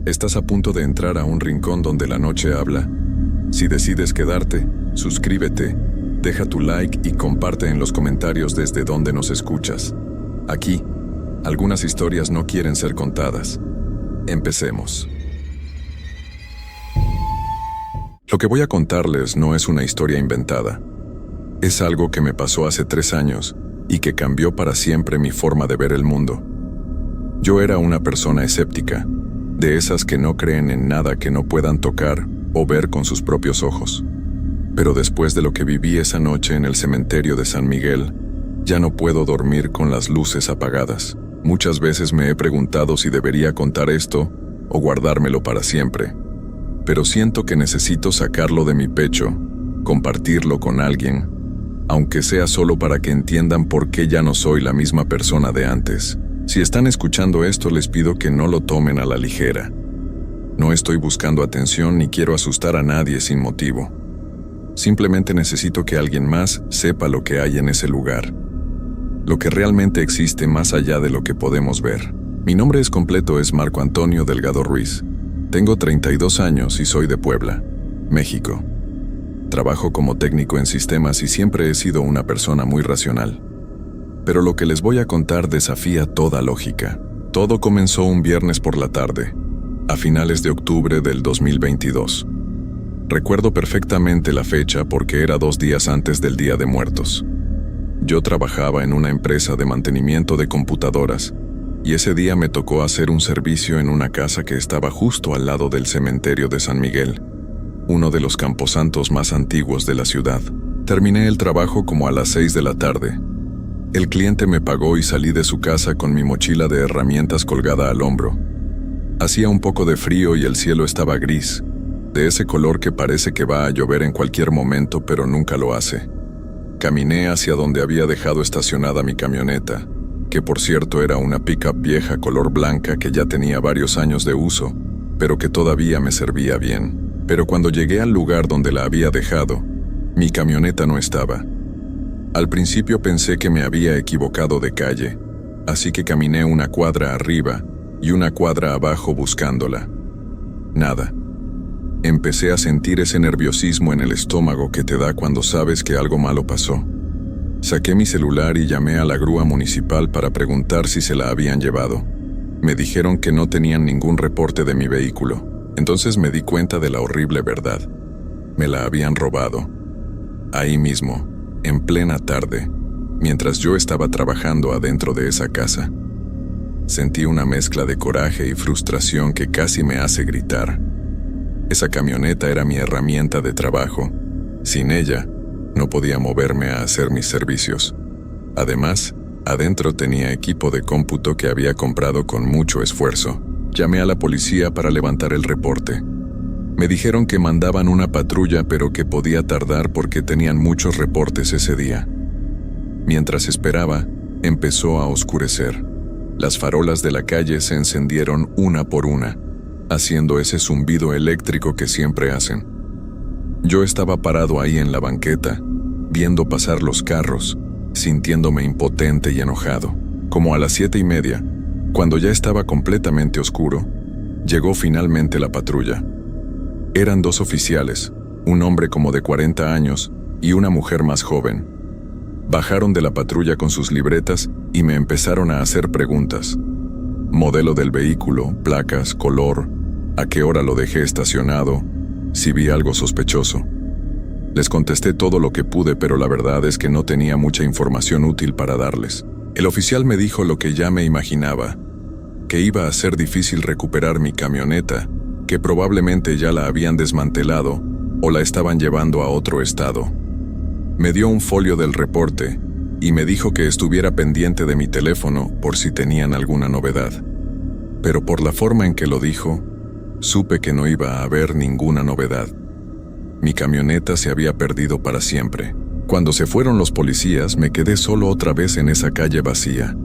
Estás a punto de entrar a un rincón donde la noche habla. Si decides quedarte, suscríbete, deja tu like y comparte en los comentarios desde donde nos escuchas. Aquí, algunas historias no quieren ser contadas. Empecemos. Lo que voy a contarles no es una historia inventada. Es algo que me pasó hace 3 años y que cambió para siempre mi forma de ver el mundo. Yo era una persona escéptica, de esas que no creen en nada que no puedan tocar o ver con sus propios ojos. Pero después de lo que viví esa noche en el cementerio de San Miguel, ya no puedo dormir con las luces apagadas. Muchas veces me he preguntado si debería contar esto o guardármelo para siempre. Pero siento que necesito sacarlo de mi pecho, compartirlo con alguien, aunque sea solo para que entiendan por qué ya no soy la misma persona de antes. Si están escuchando esto, les pido que no lo tomen a la ligera. No estoy buscando atención ni quiero asustar a nadie sin motivo. Simplemente necesito que alguien más sepa lo que hay en ese lugar. Lo que realmente existe más allá de lo que podemos ver. Mi nombre completo es Marco Antonio Delgado Ruiz. Tengo 32 años y soy de Puebla, México. Trabajo como técnico en sistemas y siempre he sido una persona muy racional. Pero lo que les voy a contar desafía toda lógica. Todo comenzó un viernes por la tarde, a finales de octubre del 2022. Recuerdo perfectamente la fecha porque era 2 días antes del Día de Muertos. Yo trabajaba en una empresa de mantenimiento de computadoras y ese día me tocó hacer un servicio en una casa que estaba justo al lado del cementerio de San Miguel, uno de los camposantos más antiguos de la ciudad. Terminé el trabajo como a las 6 de la tarde. El cliente me pagó y salí de su casa con mi mochila de herramientas colgada al hombro. Hacía un poco de frío y el cielo estaba gris, de ese color que parece que va a llover en cualquier momento pero nunca lo hace. Caminé hacia donde había dejado estacionada mi camioneta, que por cierto era una pickup vieja color blanca que ya tenía varios años de uso, pero que todavía me servía bien. Pero cuando llegué al lugar donde la había dejado, mi camioneta no estaba. Al principio pensé que me había equivocado de calle, así que caminé una cuadra arriba y una cuadra abajo buscándola. Nada. Empecé a sentir ese nerviosismo en el estómago que te da cuando sabes que algo malo pasó. Saqué mi celular y llamé a la grúa municipal para preguntar si se la habían llevado. Me dijeron que no tenían ningún reporte de mi vehículo. Entonces me di cuenta de la horrible verdad. Me la habían robado. Ahí mismo, en plena tarde, mientras yo estaba trabajando adentro de esa casa. Sentí una mezcla de coraje y frustración que casi me hace gritar. Esa camioneta era mi herramienta de trabajo. Sin ella, no podía moverme a hacer mis servicios. Además, adentro tenía equipo de cómputo que había comprado con mucho esfuerzo. Llamé a la policía para levantar el reporte. Me dijeron que mandaban una patrulla pero que podía tardar porque tenían muchos reportes ese día. Mientras esperaba, empezó a oscurecer. Las farolas de la calle se encendieron una por una, haciendo ese zumbido eléctrico que siempre hacen. Yo estaba parado ahí en la banqueta, viendo pasar los carros, sintiéndome impotente y enojado. Como a las 7:30, cuando ya estaba completamente oscuro, llegó finalmente la patrulla. Eran 2 oficiales, un hombre como de 40 años y una mujer más joven. Bajaron de la patrulla con sus libretas y me empezaron a hacer preguntas. Modelo del vehículo, placas, color, a qué hora lo dejé estacionado, si vi algo sospechoso. Les contesté todo lo que pude, pero la verdad es que no tenía mucha información útil para darles. El oficial me dijo lo que ya me imaginaba, que iba a ser difícil recuperar mi camioneta, que probablemente ya la habían desmantelado o la estaban llevando a otro estado. Me dio un folio del reporte y me dijo que estuviera pendiente de mi teléfono por si tenían alguna novedad. Pero por la forma en que lo dijo, supe que no iba a haber ninguna novedad. Mi camioneta se había perdido para siempre. Cuando se fueron los policías, me quedé solo otra vez en esa calle vacía.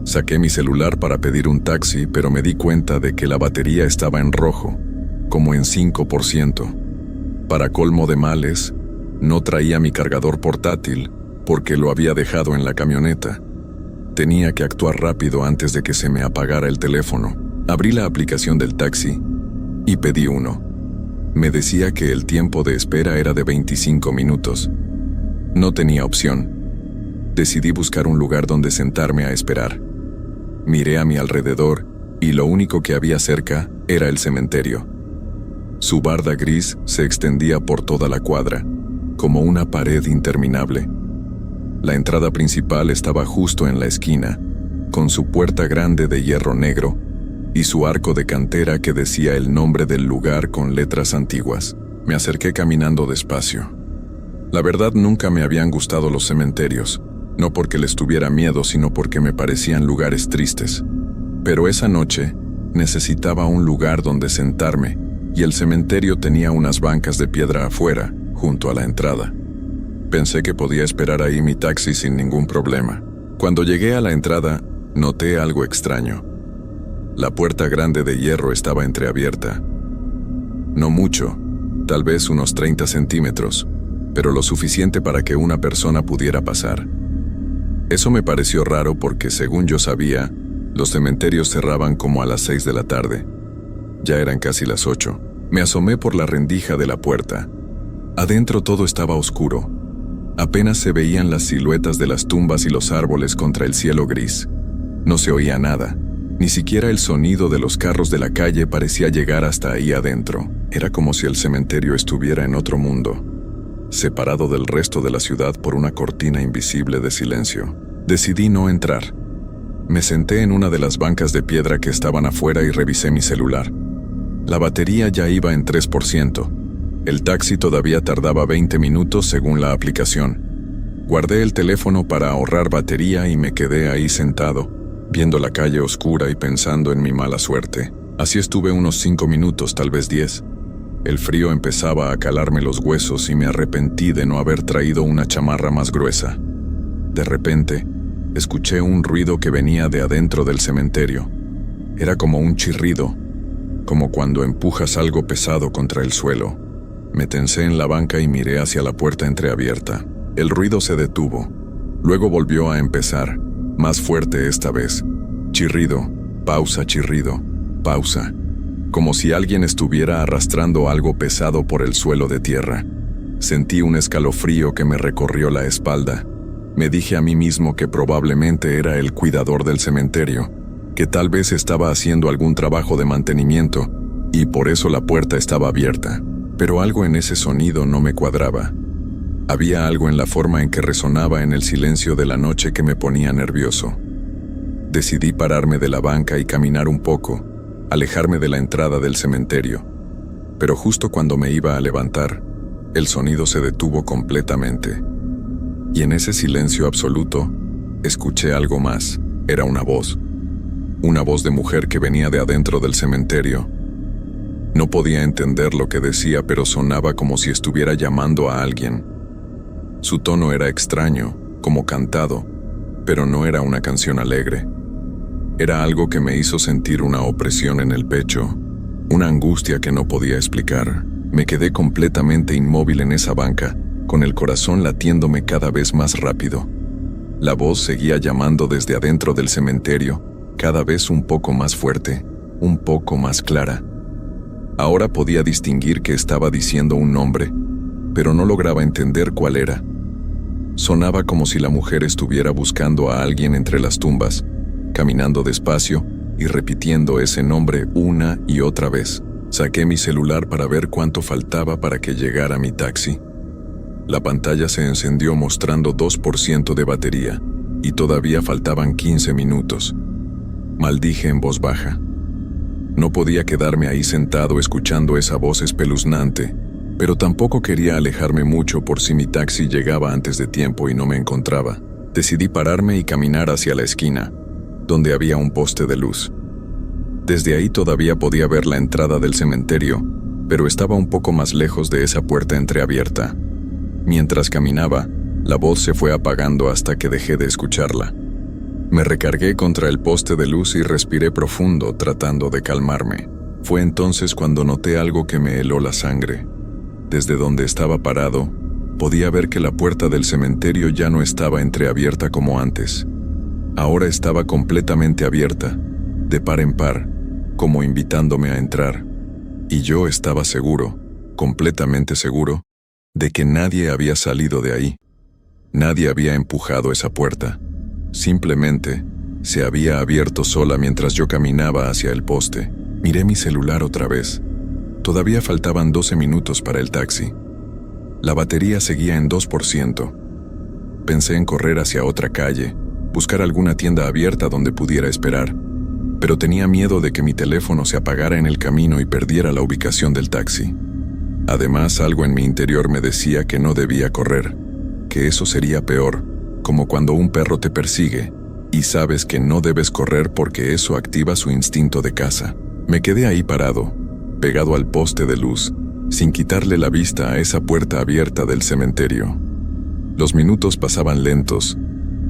Saqué mi celular para pedir un taxi, pero me di cuenta de que la batería estaba en rojo, como en 5%. Para colmo de males, no traía mi cargador portátil porque lo había dejado en la camioneta. Tenía que actuar rápido antes de que se me apagara el teléfono. Abrí la aplicación del taxi y pedí uno. Me decía que el tiempo de espera era de 25 minutos. No tenía opción. Decidí buscar un lugar donde sentarme a esperar. Miré a mi alrededor y lo único que había cerca era el cementerio. Su barda gris se extendía por toda la cuadra, como una pared interminable. La entrada principal estaba justo en la esquina, con su puerta grande de hierro negro y su arco de cantera que decía el nombre del lugar con letras antiguas. Me acerqué caminando despacio. La verdad, nunca me habían gustado los cementerios, no porque les tuviera miedo, sino porque me parecían lugares tristes. Pero esa noche necesitaba un lugar donde sentarme, y el cementerio tenía unas bancas de piedra afuera, junto a la entrada. Pensé que podía esperar ahí mi taxi sin ningún problema. Cuando llegué a la entrada, noté algo extraño. La puerta grande de hierro estaba entreabierta. No mucho, tal vez unos 30 centímetros, pero lo suficiente para que una persona pudiera pasar. Eso me pareció raro porque, según yo sabía, los cementerios cerraban como a las 6 de la tarde. Ya eran casi las 8. Me asomé por la rendija de la puerta. Adentro todo estaba oscuro. Apenas se veían las siluetas de las tumbas y los árboles contra el cielo gris. No se oía nada. Ni siquiera el sonido de los carros de la calle parecía llegar hasta ahí adentro. Era como si el cementerio estuviera en otro mundo, separado del resto de la ciudad por una cortina invisible de silencio. Decidí no entrar. Me senté en una de las bancas de piedra que estaban afuera y revisé mi celular. La batería ya iba en 3%. El taxi todavía tardaba 20 minutos según la aplicación. Guardé el teléfono para ahorrar batería y me quedé ahí sentado, viendo la calle oscura y pensando en mi mala suerte. Así estuve unos 5 minutos, tal vez 10. El frío empezaba a calarme los huesos y me arrepentí de no haber traído una chamarra más gruesa. De repente, escuché un ruido que venía de adentro del cementerio. Era como un chirrido, como cuando empujas algo pesado contra el suelo. Me tensé en la banca y miré hacia la puerta entreabierta. El ruido se detuvo. Luego volvió a empezar, más fuerte esta vez. Chirrido, pausa, chirrido, pausa. Como si alguien estuviera arrastrando algo pesado por el suelo de tierra. Sentí un escalofrío que me recorrió la espalda. Me dije a mí mismo que probablemente era el cuidador del cementerio, que tal vez estaba haciendo algún trabajo de mantenimiento, y por eso la puerta estaba abierta. Pero algo en ese sonido no me cuadraba. Había algo en la forma en que resonaba en el silencio de la noche que me ponía nervioso. Decidí pararme de la banca y caminar un poco, alejarme de la entrada del cementerio. Pero justo cuando me iba a levantar, el sonido se detuvo completamente. Y en ese silencio absoluto, escuché algo más. Era una voz. Una voz de mujer que venía de adentro del cementerio. No podía entender lo que decía, pero sonaba como si estuviera llamando a alguien. Su tono era extraño, como cantado, pero no era una canción alegre. Era algo que me hizo sentir una opresión en el pecho, una angustia que no podía explicar. Me quedé completamente inmóvil en esa banca, con el corazón latiéndome cada vez más rápido. La voz seguía llamando desde adentro del cementerio, cada vez un poco más fuerte, un poco más clara. Ahora podía distinguir que estaba diciendo un nombre, pero no lograba entender cuál era. Sonaba como si la mujer estuviera buscando a alguien entre las tumbas, caminando despacio y repitiendo ese nombre una y otra vez. Saqué mi celular para ver cuánto faltaba para que llegara mi taxi. La pantalla se encendió mostrando 2% de batería, y todavía faltaban 15 minutos. Maldije en voz baja. No podía quedarme ahí sentado escuchando esa voz espeluznante, pero tampoco quería alejarme mucho por si mi taxi llegaba antes de tiempo y no me encontraba. Decidí pararme y caminar hacia la esquina, donde había un poste de luz. Desde ahí todavía podía ver la entrada del cementerio, pero estaba un poco más lejos de esa puerta entreabierta. Mientras caminaba, la voz se fue apagando hasta que dejé de escucharla. Me recargué contra el poste de luz y respiré profundo, tratando de calmarme. Fue entonces cuando noté algo que me heló la sangre. Desde donde estaba parado, podía ver que la puerta del cementerio ya no estaba entreabierta como antes. Ahora estaba completamente abierta, de par en par, como invitándome a entrar. Y yo estaba seguro, completamente seguro, de que nadie había salido de ahí. Nadie había empujado esa puerta. Simplemente se había abierto sola mientras yo caminaba hacia el poste. Miré mi celular otra vez. Todavía faltaban 12 minutos para el taxi. La batería seguía en 2%. Pensé en correr hacia otra calle, buscar alguna tienda abierta donde pudiera esperar, pero tenía miedo de que mi teléfono se apagara en el camino y perdiera la ubicación del taxi. Además, algo en mi interior me decía que no debía correr, que eso sería peor, como cuando un perro te persigue y sabes que no debes correr porque eso activa su instinto de caza. Me quedé ahí parado, pegado al poste de luz, sin quitarle la vista a esa puerta abierta del cementerio. Los minutos pasaban lentos,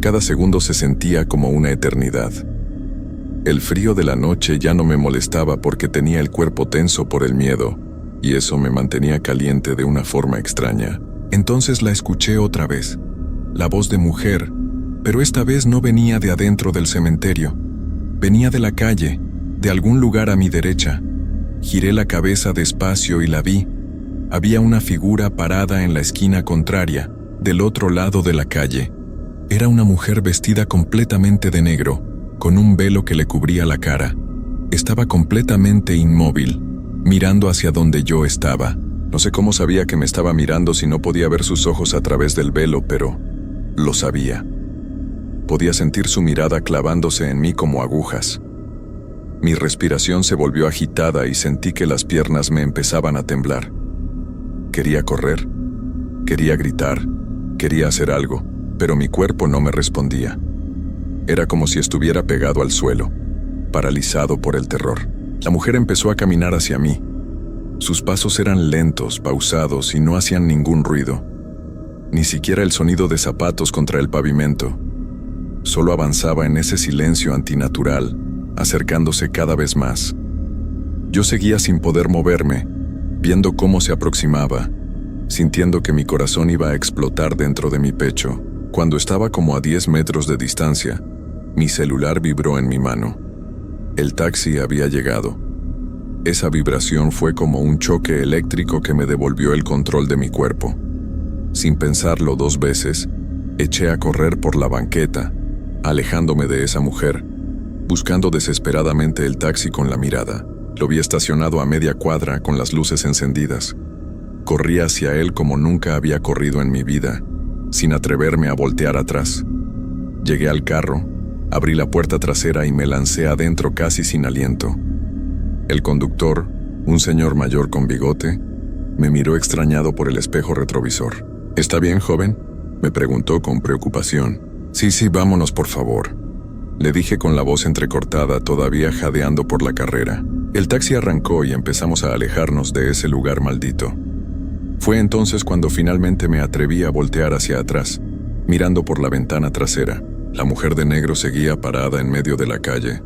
cada segundo se sentía como una eternidad. El frío de la noche ya no me molestaba porque tenía el cuerpo tenso por el miedo, y eso me mantenía caliente de una forma extraña. Entonces la escuché otra vez, la voz de mujer, pero esta vez no venía de adentro del cementerio, venía de la calle, de algún lugar a mi derecha. Giré la cabeza despacio y la vi. Había una figura parada en la esquina contraria, del otro lado de la calle. Era una mujer vestida completamente de negro, con un velo que le cubría la cara. Estaba completamente inmóvil, mirando hacia donde yo estaba. No sé cómo sabía que me estaba mirando si no podía ver sus ojos a través del velo, pero lo sabía. Podía sentir su mirada clavándose en mí como agujas. Mi respiración se volvió agitada y sentí que las piernas me empezaban a temblar. Quería correr, quería gritar, quería hacer algo, pero mi cuerpo no me respondía. Era como si estuviera pegado al suelo, paralizado por el terror. La mujer empezó a caminar hacia mí. Sus pasos eran lentos, pausados y no hacían ningún ruido. Ni siquiera el sonido de zapatos contra el pavimento. Solo avanzaba en ese silencio antinatural, acercándose cada vez más. Yo seguía sin poder moverme, viendo cómo se aproximaba, sintiendo que mi corazón iba a explotar dentro de mi pecho. Cuando estaba como a 10 metros de distancia, mi celular vibró en mi mano. El taxi había llegado. Esa vibración fue como un choque eléctrico que me devolvió el control de mi cuerpo. Sin pensarlo 2 veces, eché a correr por la banqueta, alejándome de esa mujer, buscando desesperadamente el taxi con la mirada. Lo vi estacionado a media cuadra con las luces encendidas. Corrí hacia él como nunca había corrido en mi vida, sin atreverme a voltear atrás. Llegué al carro, abrí la puerta trasera y me lancé adentro casi sin aliento. El conductor, un señor mayor con bigote, me miró extrañado por el espejo retrovisor. ¿Está bien, joven?, me preguntó con preocupación. Sí, vámonos por favor, le dije con la voz entrecortada, todavía jadeando por la carrera. El taxi arrancó y empezamos a alejarnos de ese lugar maldito. Fue entonces cuando finalmente me atreví a voltear hacia atrás, mirando por la ventana trasera. La mujer de negro seguía parada en medio de la calle,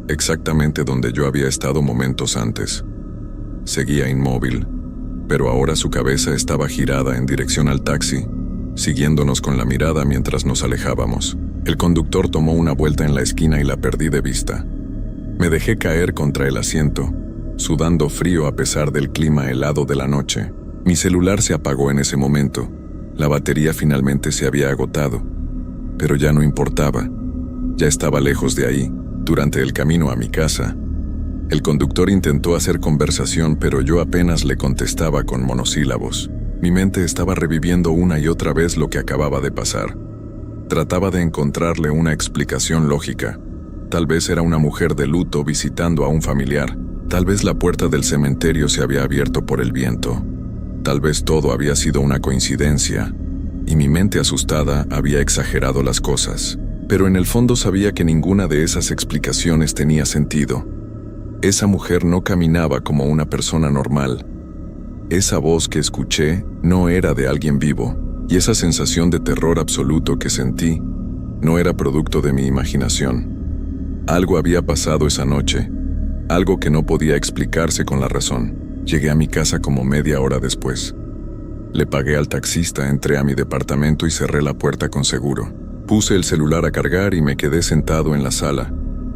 exactamente donde yo había estado momentos antes. Seguía inmóvil, pero ahora su cabeza estaba girada en dirección al taxi, siguiéndonos con la mirada mientras nos alejábamos. El conductor tomó una vuelta en la esquina y la perdí de vista. Me dejé caer contra el asiento, sudando frío a pesar del clima helado de la noche. Mi celular se apagó en ese momento. La batería finalmente se había agotado, pero ya no importaba. Ya estaba lejos de ahí. Durante el camino a mi casa, el conductor intentó hacer conversación, pero yo apenas le contestaba con monosílabos. Mi mente estaba reviviendo una y otra vez lo que acababa de pasar. Trataba de encontrarle una explicación lógica. Tal vez era una mujer de luto visitando a un familiar. Tal vez la puerta del cementerio se había abierto por el viento. Tal vez todo había sido una coincidencia, y mi mente asustada había exagerado las cosas. Pero en el fondo sabía que ninguna de esas explicaciones tenía sentido. Esa mujer no caminaba como una persona normal. Esa voz que escuché no era de alguien vivo, y esa sensación de terror absoluto que sentí no era producto de mi imaginación. Algo había pasado esa noche, algo que no podía explicarse con la razón. Llegué a mi casa como media hora después. Le pagué al taxista, entré a mi departamento y cerré la puerta con seguro. Puse el celular a cargar y me quedé sentado en la sala,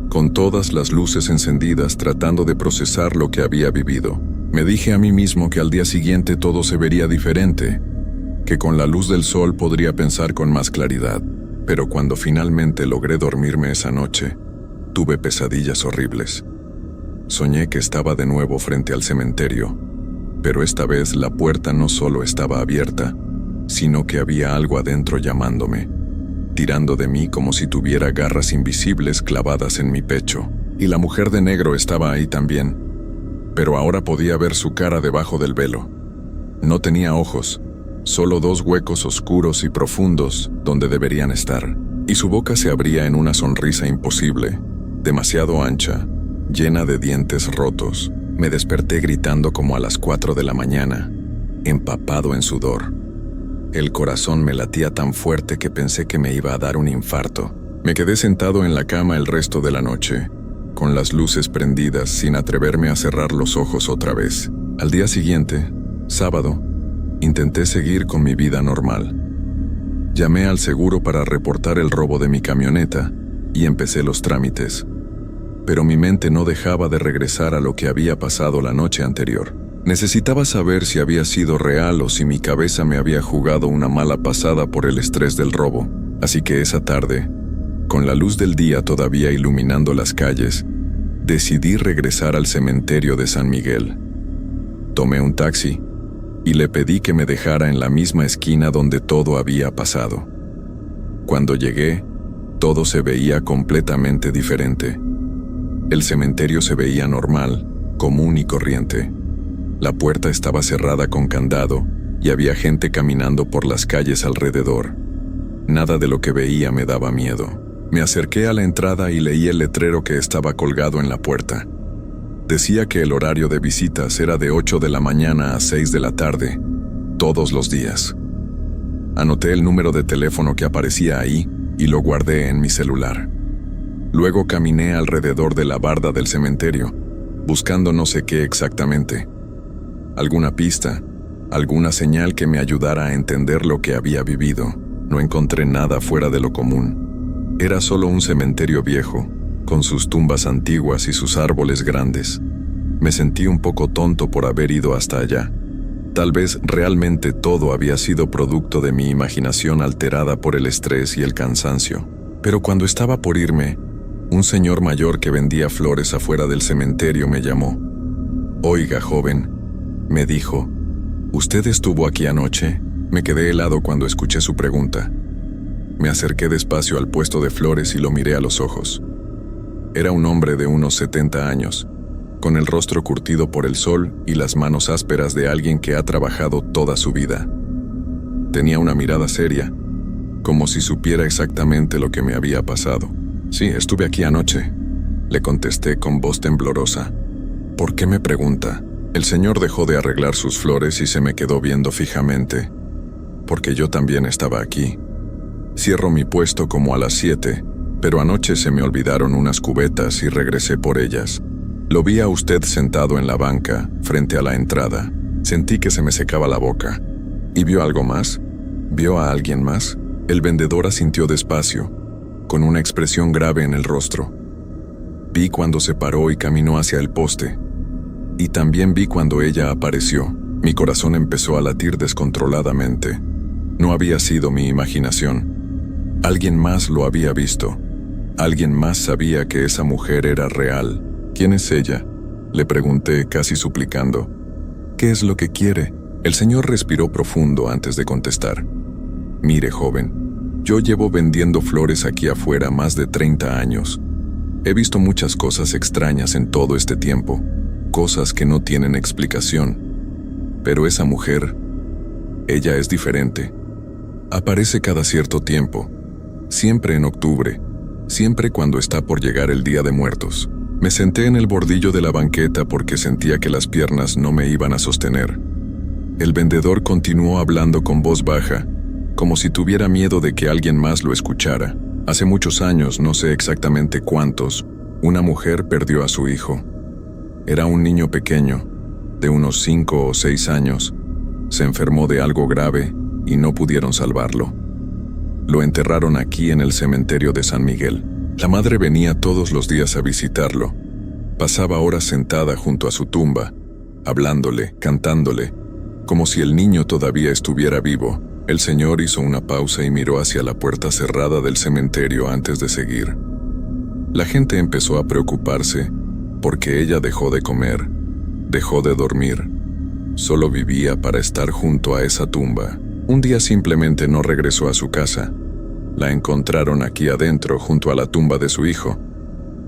con todas las luces encendidas, tratando de procesar lo que había vivido. Me dije a mí mismo que al día siguiente todo se vería diferente, que con la luz del sol podría pensar con más claridad. Pero cuando finalmente logré dormirme esa noche, tuve pesadillas horribles. Soñé que estaba de nuevo frente al cementerio, pero esta vez la puerta no solo estaba abierta, sino que había algo adentro llamándome, tirando de mí como si tuviera garras invisibles clavadas en mi pecho. Y la mujer de negro estaba ahí también, pero ahora podía ver su cara debajo del velo. No tenía ojos, solo dos huecos oscuros y profundos donde deberían estar, y su boca se abría en una sonrisa imposible, demasiado ancha, llena de dientes rotos. Me desperté gritando como a las 4 de la mañana, empapado en sudor. El corazón me latía tan fuerte que pensé que me iba a dar un infarto. Me quedé sentado en la cama el resto de la noche, con las luces prendidas sin atreverme a cerrar los ojos otra vez. Al día siguiente, sábado, intenté seguir con mi vida normal. Llamé al seguro para reportar el robo de mi camioneta y empecé los trámites. Pero mi mente no dejaba de regresar a lo que había pasado la noche anterior. Necesitaba saber si había sido real o si mi cabeza me había jugado una mala pasada por el estrés del robo. Así que esa tarde, con la luz del día todavía iluminando las calles, decidí regresar al cementerio de San Miguel. Tomé un taxi y le pedí que me dejara en la misma esquina donde todo había pasado. Cuando llegué, todo se veía completamente diferente. El cementerio se veía normal, común y corriente. La puerta estaba cerrada con candado y había gente caminando por las calles alrededor. Nada de lo que veía me daba miedo. Me acerqué a la entrada y leí el letrero que estaba colgado en la puerta. Decía que el horario de visitas era de 8 de la mañana a 6 de la tarde, todos los días. Anoté el número de teléfono que aparecía ahí y lo guardé en mi celular. Luego caminé alrededor de la barda del cementerio, buscando no sé qué exactamente. Alguna pista, alguna señal que me ayudara a entender lo que había vivido. No encontré nada fuera de lo común. Era solo un cementerio viejo, con sus tumbas antiguas y sus árboles grandes. Me sentí un poco tonto por haber ido hasta allá. Tal vez realmente todo había sido producto de mi imaginación alterada por el estrés y el cansancio. Pero cuando estaba por irme, un señor mayor que vendía flores afuera del cementerio me llamó. «Oiga, joven», me dijo, «¿usted estuvo aquí anoche?» Me quedé helado cuando escuché su pregunta. Me acerqué despacio al puesto de flores y lo miré a los ojos. Era un hombre de unos 70 años, con el rostro curtido por el sol y las manos ásperas de alguien que ha trabajado toda su vida. Tenía una mirada seria, como si supiera exactamente lo que me había pasado. «Sí, estuve aquí anoche», le contesté con voz temblorosa. «¿Por qué me pregunta?» El señor dejó de arreglar sus flores y se me quedó viendo fijamente, porque yo también estaba aquí. Cierro mi puesto como a las 7, pero anoche se me olvidaron unas cubetas y regresé por ellas. Lo vi a usted sentado en la banca, frente a la entrada. Sentí que se me secaba la boca. ¿Y vio algo más? ¿Vio a alguien más?» El vendedor asintió despacio, con una expresión grave en el rostro. Vi cuando se paró y caminó hacia el poste. Y también vi cuando ella apareció. Mi corazón empezó a latir descontroladamente. No había sido mi imaginación. Alguien más lo había visto. Alguien más sabía que esa mujer era real. «¿Quién es ella?», le pregunté casi suplicando. «¿Qué es lo que quiere?». El señor respiró profundo antes de contestar. «Mire, joven, yo llevo vendiendo flores aquí afuera más de 30 años. He visto muchas cosas extrañas en todo este tiempo, cosas que no tienen explicación. Pero esa mujer, ella es diferente. Aparece cada cierto tiempo, siempre en octubre, siempre cuando está por llegar el Día de Muertos». Me senté en el bordillo de la banqueta porque sentía que las piernas no me iban a sostener. El vendedor continuó hablando con voz baja, como si tuviera miedo de que alguien más lo escuchara. «Hace muchos años, no sé exactamente cuántos, una mujer perdió a su hijo. Era un niño pequeño, de unos 5 o 6 años. Se enfermó de algo grave y no pudieron salvarlo. Lo enterraron aquí en el cementerio de San Miguel. La madre venía todos los días a visitarlo. Pasaba horas sentada junto a su tumba, hablándole, cantándole, como si el niño todavía estuviera vivo. El señor hizo una pausa y miró hacia la puerta cerrada del cementerio antes de seguir. La gente empezó a preocuparse porque ella dejó de comer, dejó de dormir. Solo vivía para estar junto a esa tumba. Un día simplemente no regresó a su casa. La encontraron aquí adentro junto a la tumba de su hijo.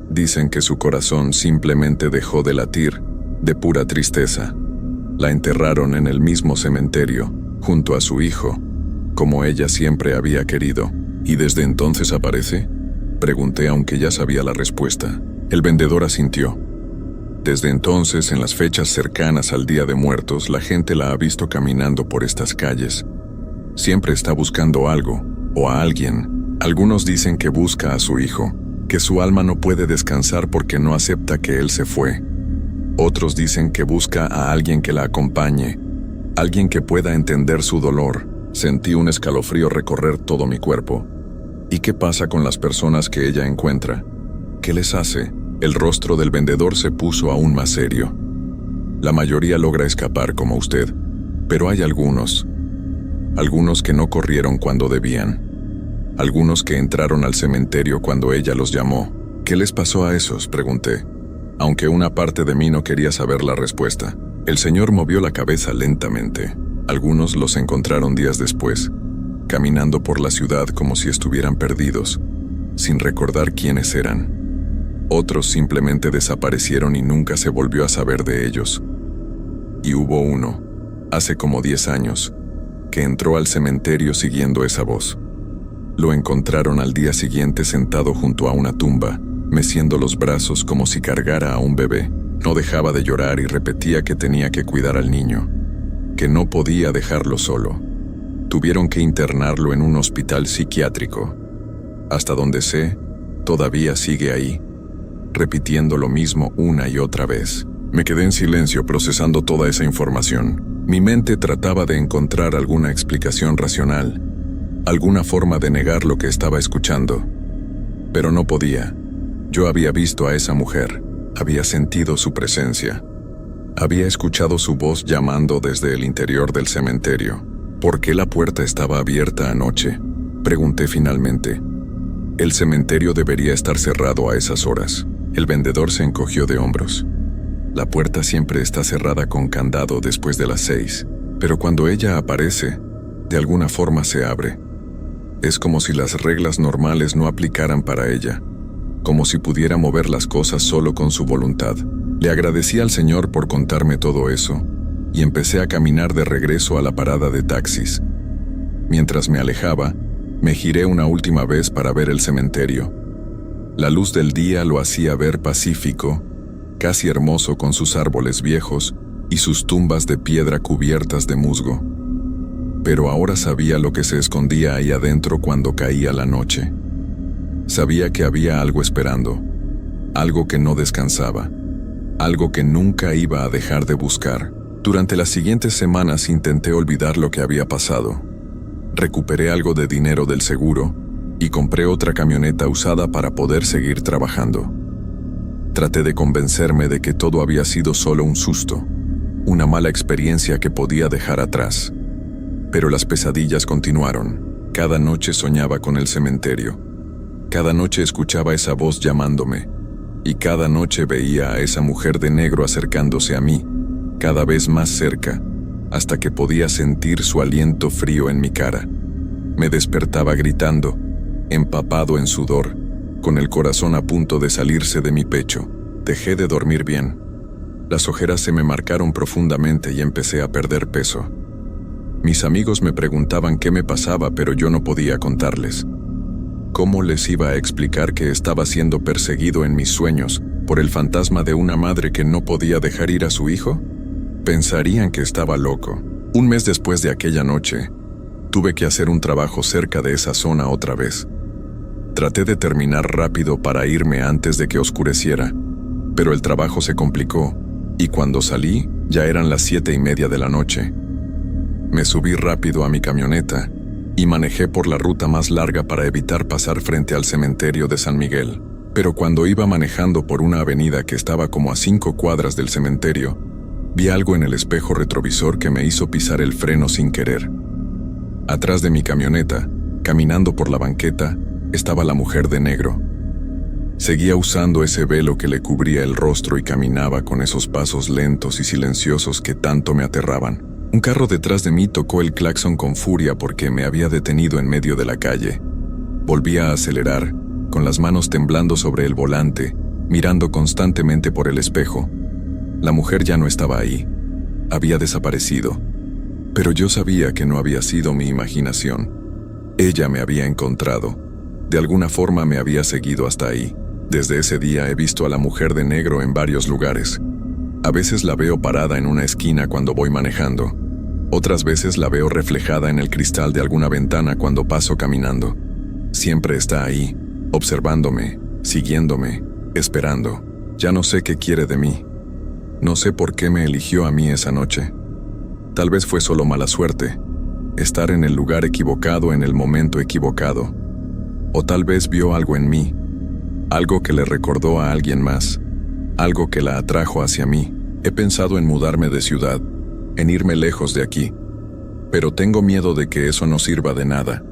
Dicen que su corazón simplemente dejó de latir, de pura tristeza. La enterraron en el mismo cementerio, junto a su hijo, como ella siempre había querido. ¿Y desde entonces aparece?, pregunté aunque ya sabía la respuesta. El vendedor asintió. Desde entonces, en las fechas cercanas al Día de Muertos, la gente la ha visto caminando por estas calles. Siempre está buscando algo, o a alguien. Algunos dicen que busca a su hijo, que su alma no puede descansar porque no acepta que él se fue. Otros dicen que busca a alguien que la acompañe, alguien que pueda entender su dolor. Sentí un escalofrío recorrer todo mi cuerpo. ¿Y qué pasa con las personas que ella encuentra? ¿Qué les hace? El rostro del vendedor se puso aún más serio. La mayoría logra escapar como usted, pero hay algunos que no corrieron cuando debían. Algunos que entraron al cementerio cuando ella los llamó. ¿Qué les pasó a esos?, pregunté, aunque una parte de mí no quería saber la respuesta. El señor movió la cabeza lentamente. Algunos los encontraron días después, caminando por la ciudad como si estuvieran perdidos, sin recordar quiénes eran. Otros simplemente desaparecieron y nunca se volvió a saber de ellos. Y hubo uno, hace como 10 años, que entró al cementerio siguiendo esa voz. Lo encontraron al día siguiente sentado junto a una tumba, meciendo los brazos como si cargara a un bebé. No dejaba de llorar y repetía que tenía que cuidar al niño, que no podía dejarlo solo. Tuvieron que internarlo en un hospital psiquiátrico. Hasta donde sé, todavía sigue ahí, repitiendo lo mismo una y otra vez. Me quedé en silencio procesando toda esa información. Mi mente trataba de encontrar alguna explicación racional, alguna forma de negar lo que estaba escuchando. Pero no podía. Yo había visto a esa mujer, había sentido su presencia. Había escuchado su voz llamando desde el interior del cementerio. ¿Por qué la puerta estaba abierta anoche?, pregunté finalmente. El cementerio debería estar cerrado a esas horas. El vendedor se encogió de hombros. La puerta siempre está cerrada con candado después de las 6, pero cuando ella aparece, de alguna forma se abre. Es como si las reglas normales no aplicaran para ella, como si pudiera mover las cosas solo con su voluntad. Le agradecí al Señor por contarme todo eso, y empecé a caminar de regreso a la parada de taxis. Mientras me alejaba, me giré una última vez para ver el cementerio. La luz del día lo hacía ver pacífico, casi hermoso con sus árboles viejos y sus tumbas de piedra cubiertas de musgo. Pero ahora sabía lo que se escondía ahí adentro cuando caía la noche. Sabía que había algo esperando, algo que no descansaba, algo que nunca iba a dejar de buscar. Durante las siguientes semanas intenté olvidar lo que había pasado. Recuperé algo de dinero del seguro y compré otra camioneta usada para poder seguir trabajando. Traté de convencerme de que todo había sido solo un susto, una mala experiencia que podía dejar atrás. Pero las pesadillas continuaron. Cada noche soñaba con el cementerio. Cada noche escuchaba esa voz llamándome. Y cada noche veía a esa mujer de negro acercándose a mí, cada vez más cerca, hasta que podía sentir su aliento frío en mi cara. Me despertaba gritando, empapado en sudor, con el corazón a punto de salirse de mi pecho. Dejé de dormir bien. Las ojeras se me marcaron profundamente y empecé a perder peso. Mis amigos me preguntaban qué me pasaba, pero yo no podía contarles. ¿Cómo les iba a explicar que estaba siendo perseguido en mis sueños por el fantasma de una madre que no podía dejar ir a su hijo? Pensarían que estaba loco. Un mes después de aquella noche, tuve que hacer un trabajo cerca de esa zona otra vez. Traté de terminar rápido para irme antes de que oscureciera, pero el trabajo se complicó, y cuando salí, ya eran las 7:30 de la noche. Me subí rápido a mi camioneta y manejé por la ruta más larga para evitar pasar frente al cementerio de San Miguel. Pero cuando iba manejando por una avenida que estaba como a 5 cuadras del cementerio, Vi algo en el espejo retrovisor que me hizo pisar el freno sin querer. Atrás de mi camioneta, caminando por la banqueta, estaba la mujer de negro. Seguía usando ese velo que le cubría el rostro y caminaba con esos pasos lentos y silenciosos que tanto me aterraban. Un carro detrás de mí tocó el claxon con furia porque me había detenido en medio de la calle. Volví a acelerar, con las manos temblando sobre el volante, mirando constantemente por el espejo. La mujer ya no estaba ahí. Había desaparecido. Pero yo sabía que no había sido mi imaginación. Ella me había encontrado. De alguna forma me había seguido hasta ahí. Desde ese día he visto a la mujer de negro en varios lugares. A veces la veo parada en una esquina cuando voy manejando. Otras veces la veo reflejada en el cristal de alguna ventana cuando paso caminando. Siempre está ahí, observándome, siguiéndome, esperando. Ya no sé qué quiere de mí. No sé por qué me eligió a mí esa noche. Tal vez fue solo mala suerte, estar en el lugar equivocado en el momento equivocado. O tal vez vio algo en mí, algo que le recordó a alguien más, algo que la atrajo hacia mí. He pensado en mudarme de ciudad, en irme lejos de aquí. Pero tengo miedo de que eso no sirva de nada.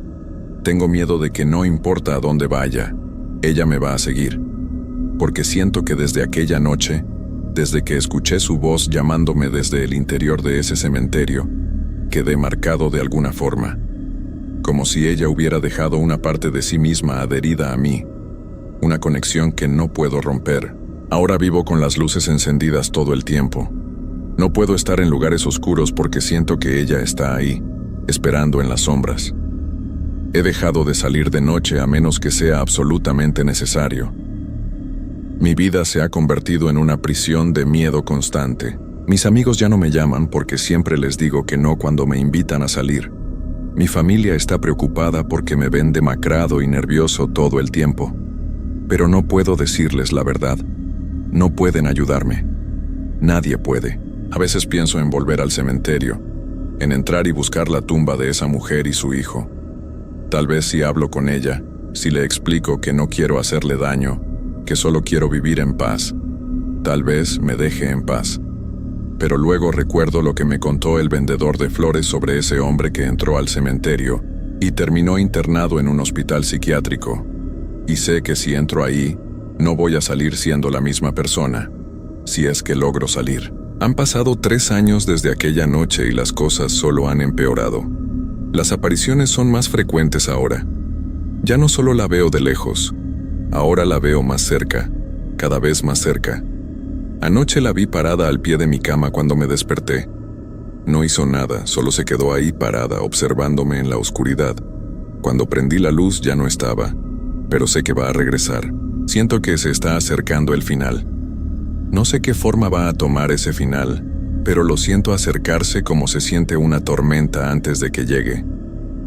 Tengo miedo de que no importa a dónde vaya, ella me va a seguir. Porque siento que desde aquella noche, desde que escuché su voz llamándome desde el interior de ese cementerio, quedé marcado de alguna forma. Como si ella hubiera dejado una parte de sí misma adherida a mí. Una conexión que no puedo romper. Ahora vivo con las luces encendidas todo el tiempo. No puedo estar en lugares oscuros porque siento que ella está ahí, esperando en las sombras. He dejado de salir de noche a menos que sea absolutamente necesario. Mi vida se ha convertido en una prisión de miedo constante. Mis amigos ya no me llaman porque siempre les digo que no cuando me invitan a salir. Mi familia está preocupada porque me ven demacrado y nervioso todo el tiempo. Pero no puedo decirles la verdad. No pueden ayudarme. Nadie puede. A veces pienso en volver al cementerio, en entrar y buscar la tumba de esa mujer y su hijo. Tal vez si hablo con ella, si le explico que no quiero hacerle daño, que solo quiero vivir en paz, tal vez me deje en paz. Pero luego recuerdo lo que me contó el vendedor de flores sobre ese hombre que entró al cementerio y terminó internado en un hospital psiquiátrico. Y sé que si entro ahí, no voy a salir siendo la misma persona, si es que logro salir. Han pasado 3 años desde aquella noche y las cosas solo han empeorado. Las apariciones son más frecuentes ahora. Ya no solo la veo de lejos, ahora la veo más cerca, cada vez más cerca. Anoche la vi parada al pie de mi cama cuando me desperté. No hizo nada, solo se quedó ahí parada observándome en la oscuridad. Cuando prendí la luz ya no estaba, pero sé que va a regresar. Siento que se está acercando el final. No sé qué forma va a tomar ese final, pero lo siento acercarse como se siente una tormenta antes de que llegue.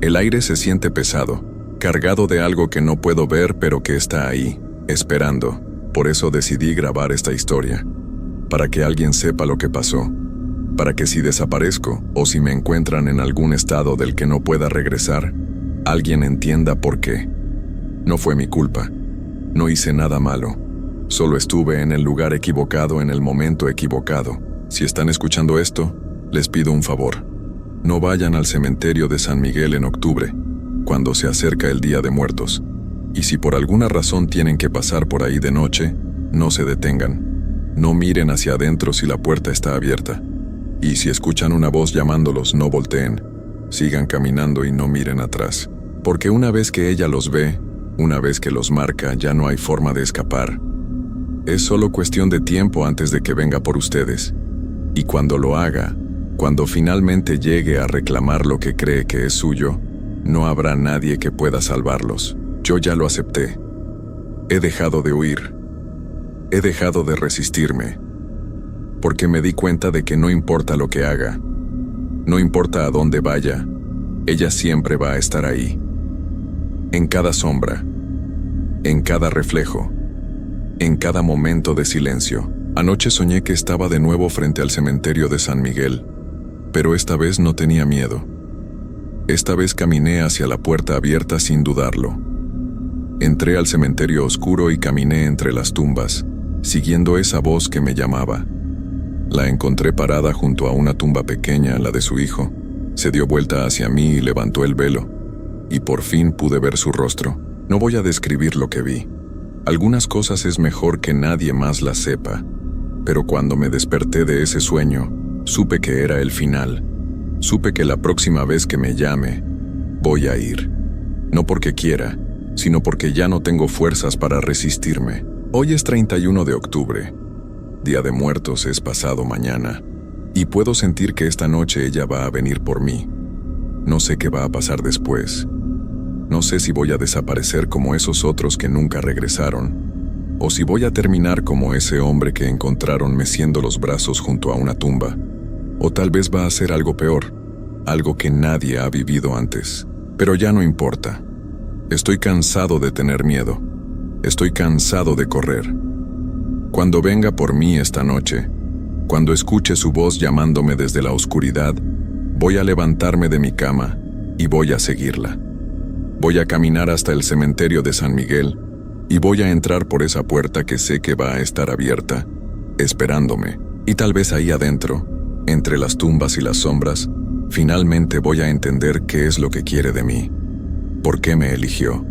El aire se siente pesado, cargado de algo que no puedo ver pero que está ahí, esperando. Por eso decidí grabar esta historia, para que alguien sepa lo que pasó, para que si desaparezco o si me encuentran en algún estado del que no pueda regresar, alguien entienda por qué. No fue mi culpa, no hice nada malo, solo estuve en el lugar equivocado en el momento equivocado. Si están escuchando esto, les pido un favor. No vayan al cementerio de San Miguel en octubre, cuando se acerca el Día de Muertos. Y si por alguna razón tienen que pasar por ahí de noche, no se detengan. No miren hacia adentro si la puerta está abierta. Y si escuchan una voz llamándolos, no volteen. Sigan caminando y no miren atrás. Porque una vez que ella los ve, una vez que los marca, ya no hay forma de escapar. Es solo cuestión de tiempo antes de que venga por ustedes. Y cuando lo haga, cuando finalmente llegue a reclamar lo que cree que es suyo, no habrá nadie que pueda salvarlos. Yo ya lo acepté. He dejado de huir. He dejado de resistirme. Porque me di cuenta de que no importa lo que haga, no importa a dónde vaya, ella siempre va a estar ahí. En cada sombra, en cada reflejo, en cada momento de silencio. Anoche soñé que estaba de nuevo frente al cementerio de San Miguel, pero esta vez no tenía miedo. Esta vez caminé hacia la puerta abierta sin dudarlo. Entré al cementerio oscuro y caminé entre las tumbas, siguiendo esa voz que me llamaba. La encontré parada junto a una tumba pequeña, la de su hijo. Se dio vuelta hacia mí y levantó el velo, y por fin pude ver su rostro. No voy a describir lo que vi. Algunas cosas es mejor que nadie más las sepa, pero cuando me desperté de ese sueño, supe que era el final. Supe que la próxima vez que me llame, voy a ir. No porque quiera, sino porque ya no tengo fuerzas para resistirme. Hoy es 31 de octubre. Día de Muertos es pasado mañana, y puedo sentir que esta noche ella va a venir por mí. No sé qué va a pasar después. No sé si voy a desaparecer como esos otros que nunca regresaron, o si voy a terminar como ese hombre que encontraron meciendo los brazos junto a una tumba. O tal vez va a ser algo peor, algo que nadie ha vivido antes. Pero ya no importa. Estoy cansado de tener miedo. Estoy cansado de correr. Cuando venga por mí esta noche, cuando escuche su voz llamándome desde la oscuridad, voy a levantarme de mi cama y voy a seguirla. Voy a caminar hasta el cementerio de San Miguel y voy a entrar por esa puerta que sé que va a estar abierta, esperándome. Y tal vez ahí adentro, entre las tumbas y las sombras, finalmente voy a entender qué es lo que quiere de mí. ¿Por qué me eligió?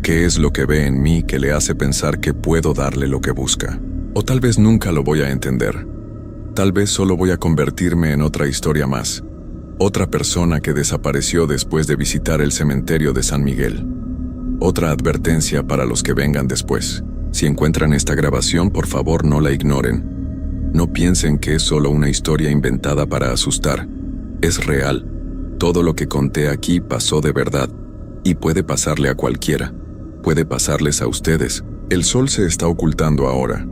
¿Qué es lo que ve en mí que le hace pensar que puedo darle lo que busca? O tal vez nunca lo voy a entender. Tal vez solo voy a convertirme en otra historia más. Otra persona que desapareció después de visitar el cementerio de San Miguel. Otra advertencia para los que vengan después. Si encuentran esta grabación, por favor no la ignoren. No piensen que es solo una historia inventada para asustar. Es real. Todo lo que conté aquí pasó de verdad. Y puede pasarle a cualquiera. Puede pasarles a ustedes. El sol se está ocultando ahora.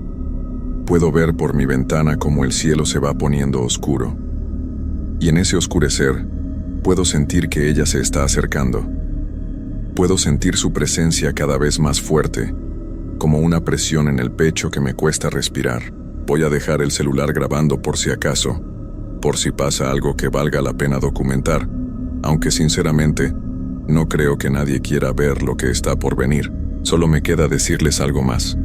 Puedo ver por mi ventana cómo el cielo se va poniendo oscuro. Y en ese oscurecer, puedo sentir que ella se está acercando. Puedo sentir su presencia cada vez más fuerte, como una presión en el pecho que me cuesta respirar. Voy a dejar el celular grabando por si acaso, por si pasa algo que valga la pena documentar, aunque sinceramente, no creo que nadie quiera ver lo que está por venir. Solo me queda decirles algo más.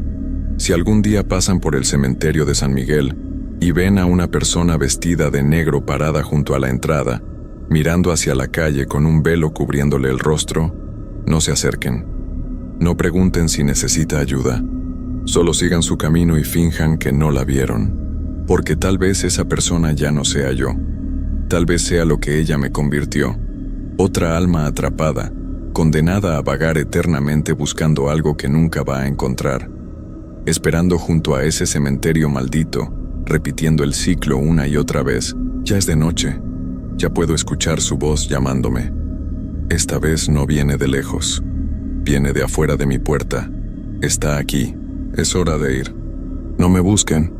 Si algún día pasan por el cementerio de San Miguel y ven a una persona vestida de negro parada junto a la entrada, mirando hacia la calle con un velo cubriéndole el rostro, no se acerquen. No pregunten si necesita ayuda. Solo sigan su camino y finjan que no la vieron. Porque tal vez esa persona ya no sea yo. Tal vez sea lo que ella me convirtió. Otra alma atrapada, condenada a vagar eternamente buscando algo que nunca va a encontrar. Esperando junto a ese cementerio maldito, repitiendo el ciclo una y otra vez. Ya es de noche. Ya puedo escuchar su voz llamándome. Esta vez no viene de lejos. Viene de afuera de mi puerta. Está aquí. Es hora de ir. No me busquen.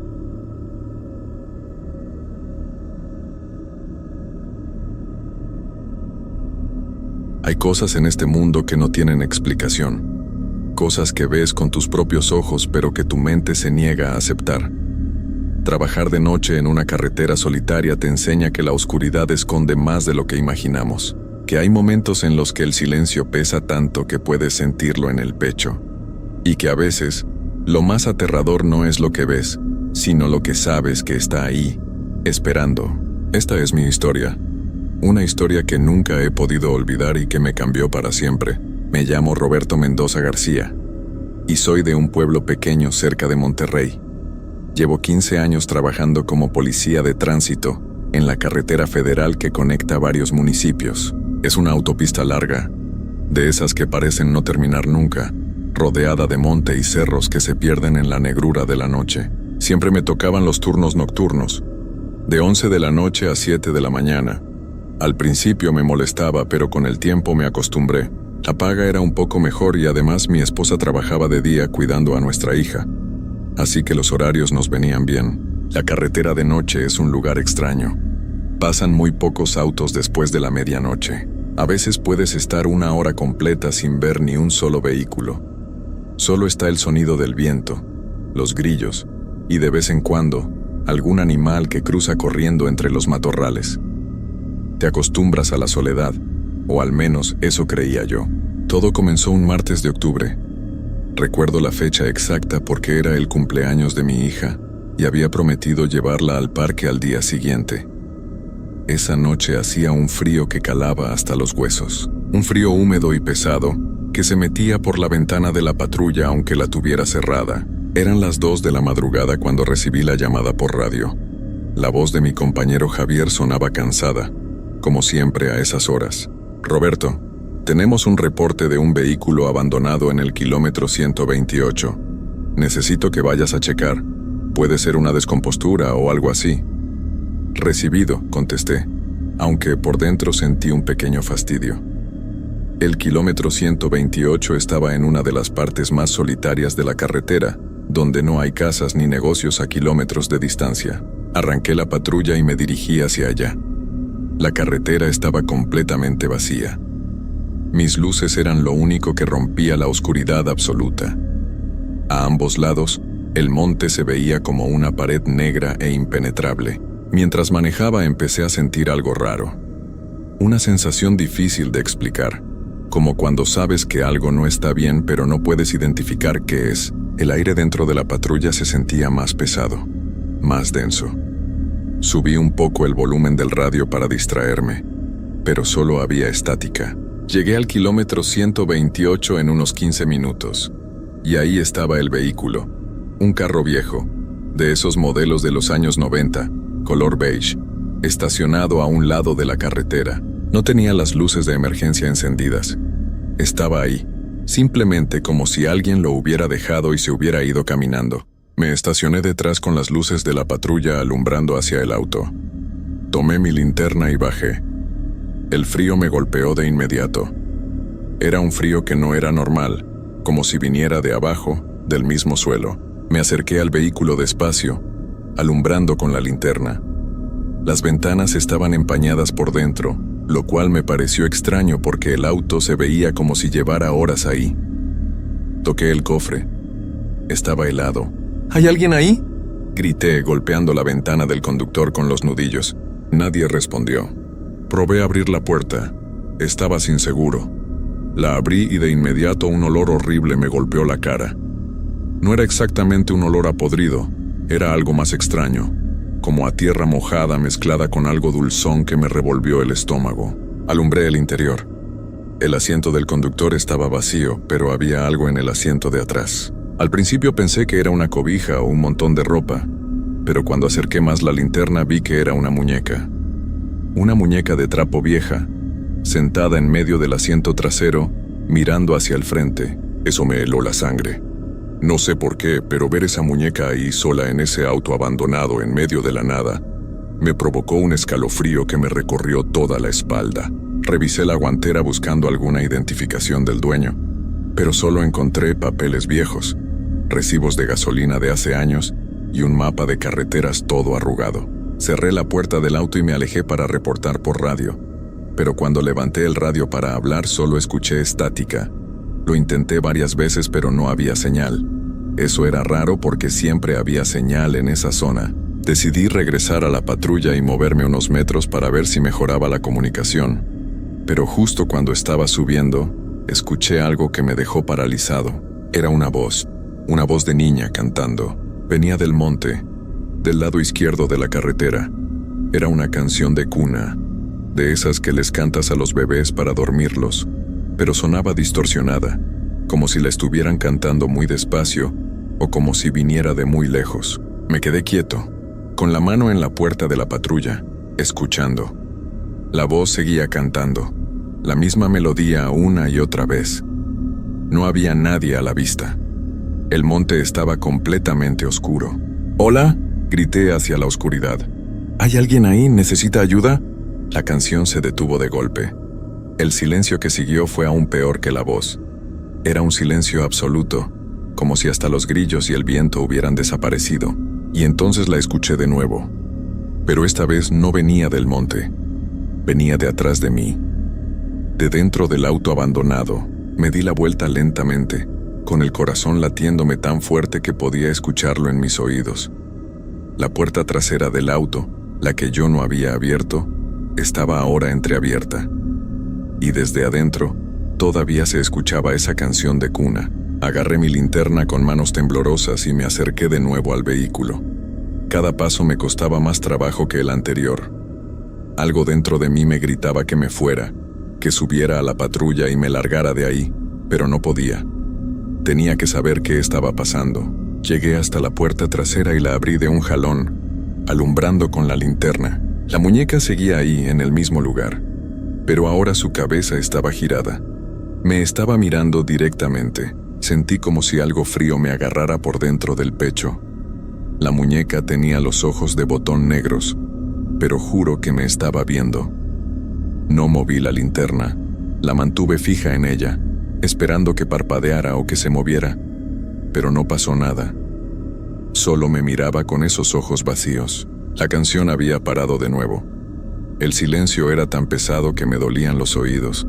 Hay cosas en este mundo que no tienen explicación. Cosas que ves con tus propios ojos pero que tu mente se niega a aceptar. Trabajar de noche en una carretera solitaria te enseña que la oscuridad esconde más de lo que imaginamos. Que hay momentos en los que el silencio pesa tanto que puedes sentirlo en el pecho. Y que a veces, lo más aterrador no es lo que ves, sino lo que sabes que está ahí, esperando. Esta es mi historia. Una historia que nunca he podido olvidar y que me cambió para siempre. Me llamo Roberto Mendoza García y soy de un pueblo pequeño cerca de Monterrey. Llevo 15 años trabajando como policía de tránsito en la carretera federal que conecta varios municipios. Es una autopista larga, de esas que parecen no terminar nunca, rodeada de monte y cerros que se pierden en la negrura de la noche. Siempre me tocaban los turnos nocturnos, de 11 de la noche a 7 de la mañana. Al principio me molestaba, pero con el tiempo me acostumbré. La paga era un poco mejor y además mi esposa trabajaba de día cuidando a nuestra hija. Así que los horarios nos venían bien. La carretera de noche es un lugar extraño. Pasan muy pocos autos después de la medianoche. A veces puedes estar una hora completa sin ver ni un solo vehículo. Solo está el sonido del viento, los grillos y de vez en cuando algún animal que cruza corriendo entre los matorrales. Te acostumbras a la soledad, o al menos eso creía yo. Todo comenzó un martes de octubre. Recuerdo la fecha exacta porque era el cumpleaños de mi hija, y había prometido llevarla al parque al día siguiente. Esa noche hacía un frío que calaba hasta los huesos, un frío húmedo y pesado que se metía por la ventana de la patrulla aunque la tuviera cerrada. Eran las 2 de la madrugada cuando recibí la llamada por radio. La voz de mi compañero Javier sonaba cansada, como siempre a esas horas. Roberto, tenemos un reporte de un vehículo abandonado en el kilómetro 128. Necesito que vayas a checar. Puede ser una descompostura o algo así. Recibido, contesté, aunque por dentro sentí un pequeño fastidio. El kilómetro 128 estaba en una de las partes más solitarias de la carretera, donde no hay casas ni negocios a kilómetros de distancia. Arranqué la patrulla y me dirigí hacia allá. La carretera estaba completamente vacía. Mis luces eran lo único que rompía la oscuridad absoluta. A ambos lados, el monte se veía como una pared negra e impenetrable. Mientras manejaba empecé a sentir algo raro. Una sensación difícil de explicar, como cuando sabes que algo no está bien pero no puedes identificar qué es. El aire dentro de la patrulla se sentía más pesado, más denso. Subí un poco el volumen del radio para distraerme, pero solo había estática. Llegué al kilómetro 128 en unos 15 minutos, y ahí estaba el vehículo, un carro viejo, de esos modelos de los años 90, color beige, estacionado a un lado de la carretera. No tenía las luces de emergencia encendidas. Estaba ahí, simplemente como si alguien lo hubiera dejado y se hubiera ido caminando. Me estacioné detrás con las luces de la patrulla alumbrando hacia el auto. Tomé mi linterna y bajé. El frío me golpeó de inmediato. Era un frío que no era normal, como si viniera de abajo, del mismo suelo. Me acerqué al vehículo despacio, alumbrando con la linterna. Las ventanas estaban empañadas por dentro, lo cual me pareció extraño porque el auto se veía como si llevara horas ahí. Toqué el cofre. Estaba helado. ¿Hay alguien ahí?, grité, golpeando la ventana del conductor con los nudillos. Nadie respondió. Probé abrir la puerta. Estaba sin seguro. La abrí y de inmediato un olor horrible me golpeó la cara. No era exactamente un olor a podrido, era algo más extraño, como a tierra mojada mezclada con algo dulzón que me revolvió el estómago. Alumbré el interior. El asiento del conductor estaba vacío, pero había algo en el asiento de atrás. Al principio pensé que era una cobija o un montón de ropa, pero cuando acerqué más la linterna vi que era una muñeca. Una muñeca de trapo vieja, sentada en medio del asiento trasero, mirando hacia el frente. Eso me heló la sangre. No sé por qué, pero ver esa muñeca ahí sola en ese auto abandonado en medio de la nada, me provocó un escalofrío que me recorrió toda la espalda. Revisé la guantera buscando alguna identificación del dueño, pero solo encontré papeles viejos, recibos de gasolina de hace años y un mapa de carreteras todo arrugado. Cerré la puerta del auto y me alejé para reportar por radio, pero cuando levanté el radio para hablar solo escuché estática. Lo intenté varias veces pero no había señal. Eso era raro porque siempre había señal en esa zona. Decidí regresar a la patrulla y moverme unos metros para ver si mejoraba la comunicación. Pero justo cuando estaba subiendo, escuché algo que me dejó paralizado. Era una voz de niña cantando. Venía del monte, del lado izquierdo de la carretera. Era una canción de cuna, de esas que les cantas a los bebés para dormirlos, pero sonaba distorsionada, como si la estuvieran cantando muy despacio o como si viniera de muy lejos. Me quedé quieto, con la mano en la puerta de la patrulla, escuchando. La voz seguía cantando, la misma melodía una y otra vez. No había nadie a la vista. El monte estaba completamente oscuro. «¿Hola?», grité hacia la oscuridad. «¿Hay alguien ahí? ¿Necesita ayuda?». La canción se detuvo de golpe. El silencio que siguió fue aún peor que la voz. Era un silencio absoluto, como si hasta los grillos y el viento hubieran desaparecido. Y entonces la escuché de nuevo. Pero esta vez no venía del monte. Venía de atrás de mí. De dentro del auto abandonado, me di la vuelta lentamente, con el corazón latiéndome tan fuerte que podía escucharlo en mis oídos. La puerta trasera del auto, la que yo no había abierto, estaba ahora entreabierta. Y desde adentro, todavía se escuchaba esa canción de cuna. Agarré mi linterna con manos temblorosas y me acerqué de nuevo al vehículo. Cada paso me costaba más trabajo que el anterior. Algo dentro de mí me gritaba que me fuera, que subiera a la patrulla y me largara de ahí, pero no podía. Tenía que saber qué estaba pasando. Llegué hasta la puerta trasera y la abrí de un jalón, alumbrando con la linterna. La muñeca seguía ahí, en el mismo lugar, pero ahora su cabeza estaba girada. Me estaba mirando directamente. Sentí como si algo frío me agarrara por dentro del pecho. La muñeca tenía los ojos de botón negros, pero juro que me estaba viendo. No moví la linterna, la mantuve fija en ella, esperando que parpadeara o que se moviera, pero no pasó nada. Solo me miraba con esos ojos vacíos. La canción había parado de nuevo. El silencio era tan pesado que me dolían los oídos.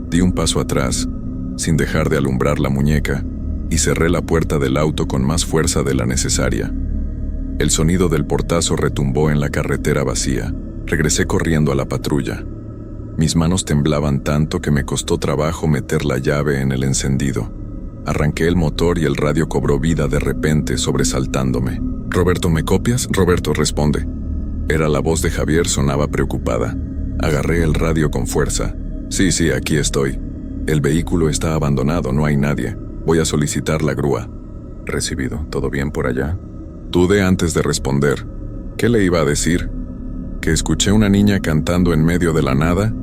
Di un paso atrás, sin dejar de alumbrar la muñeca, y cerré la puerta del auto con más fuerza de la necesaria. El sonido del portazo retumbó en la carretera vacía. Regresé corriendo a la patrulla. Mis manos temblaban tanto que me costó trabajo meter la llave en el encendido. Arranqué el motor y el radio cobró vida de repente, sobresaltándome. «Roberto, ¿me copias?» «Roberto, responde». Era la voz de Javier, sonaba preocupada. Agarré el radio con fuerza. Sí, aquí estoy. El vehículo está abandonado, no hay nadie. Voy a solicitar la grúa». «Recibido. ¿Todo bien por allá?» Dudé antes de responder. ¿Qué le iba a decir? ¿Que escuché una niña cantando en medio de la nada?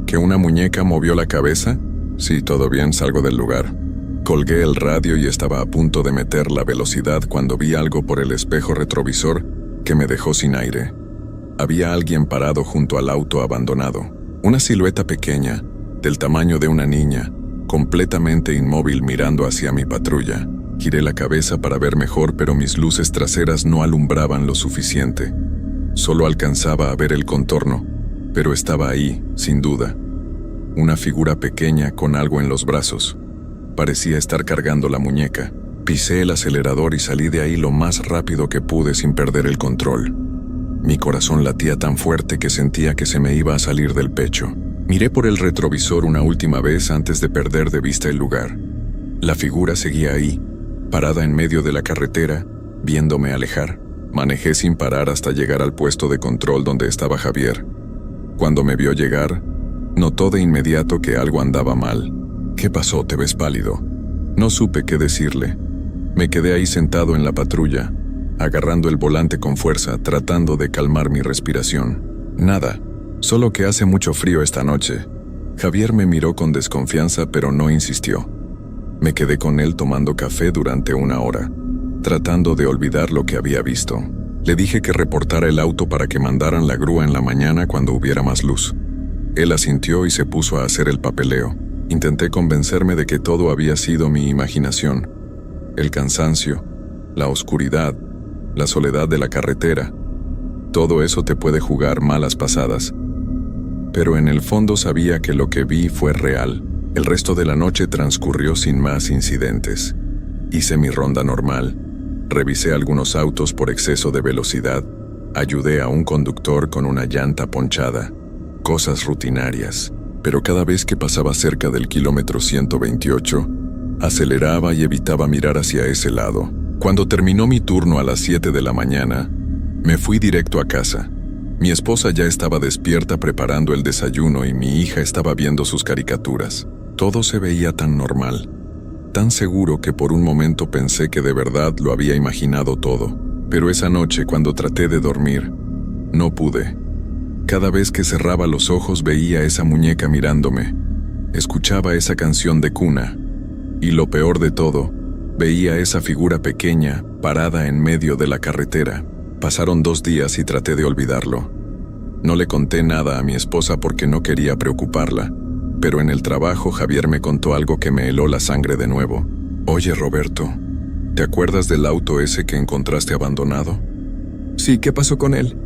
¿Que una muñeca movió la cabeza? Sí, todo bien, salgo del lugar. Colgué el radio y estaba a punto de meter la velocidad cuando vi algo por el espejo retrovisor que me dejó sin aire. Había alguien parado junto al auto abandonado. Una silueta pequeña, del tamaño de una niña, completamente inmóvil mirando hacia mi patrulla. Giré la cabeza para ver mejor, pero mis luces traseras no alumbraban lo suficiente. Solo alcanzaba a ver el contorno, pero estaba ahí, sin duda. Una figura pequeña con algo en los brazos. Parecía estar cargando la muñeca. Pisé el acelerador y salí de ahí lo más rápido que pude sin perder el control. Mi corazón latía tan fuerte que sentía que se me iba a salir del pecho. Miré por el retrovisor una última vez antes de perder de vista el lugar. La figura seguía ahí, parada en medio de la carretera, viéndome alejar. Manejé sin parar hasta llegar al puesto de control donde estaba Javier. Cuando me vio llegar, notó de inmediato que algo andaba mal. «¿Qué pasó? Te ves pálido». No supe qué decirle. Me quedé ahí sentado en la patrulla, agarrando el volante con fuerza, tratando de calmar mi respiración. «Nada, solo que hace mucho frío esta noche». Javier me miró con desconfianza, pero no insistió. Me quedé con él tomando café durante una hora, tratando de olvidar lo que había visto. Le dije que reportara el auto para que mandaran la grúa en la mañana cuando hubiera más luz. Él asintió y se puso a hacer el papeleo. Intenté convencerme de que todo había sido mi imaginación. El cansancio, la oscuridad, la soledad de la carretera. Todo eso te puede jugar malas pasadas. Pero en el fondo sabía que lo que vi fue real. El resto de la noche transcurrió sin más incidentes. Hice mi ronda normal. Revisé algunos autos por exceso de velocidad. Ayudé a un conductor con una llanta ponchada. Cosas rutinarias. Pero cada vez que pasaba cerca del kilómetro 128, aceleraba y evitaba mirar hacia ese lado. Cuando terminó mi turno a las 7 de la mañana, me fui directo a casa. Mi esposa ya estaba despierta preparando el desayuno y mi hija estaba viendo sus caricaturas. Todo se veía tan normal, tan seguro que por un momento pensé que de verdad lo había imaginado todo. Pero esa noche, cuando traté de dormir, no pude. Cada vez que cerraba los ojos veía esa muñeca mirándome. Escuchaba esa canción de cuna. Y lo peor de todo, veía esa figura pequeña parada en medio de la carretera. Pasaron 2 días y traté de olvidarlo. No le conté nada a mi esposa porque no quería preocuparla, pero en el trabajo Javier me contó algo que me heló la sangre de nuevo. «Oye, Roberto, ¿te acuerdas del auto ese que encontraste abandonado?» «Sí, ¿qué pasó con él?»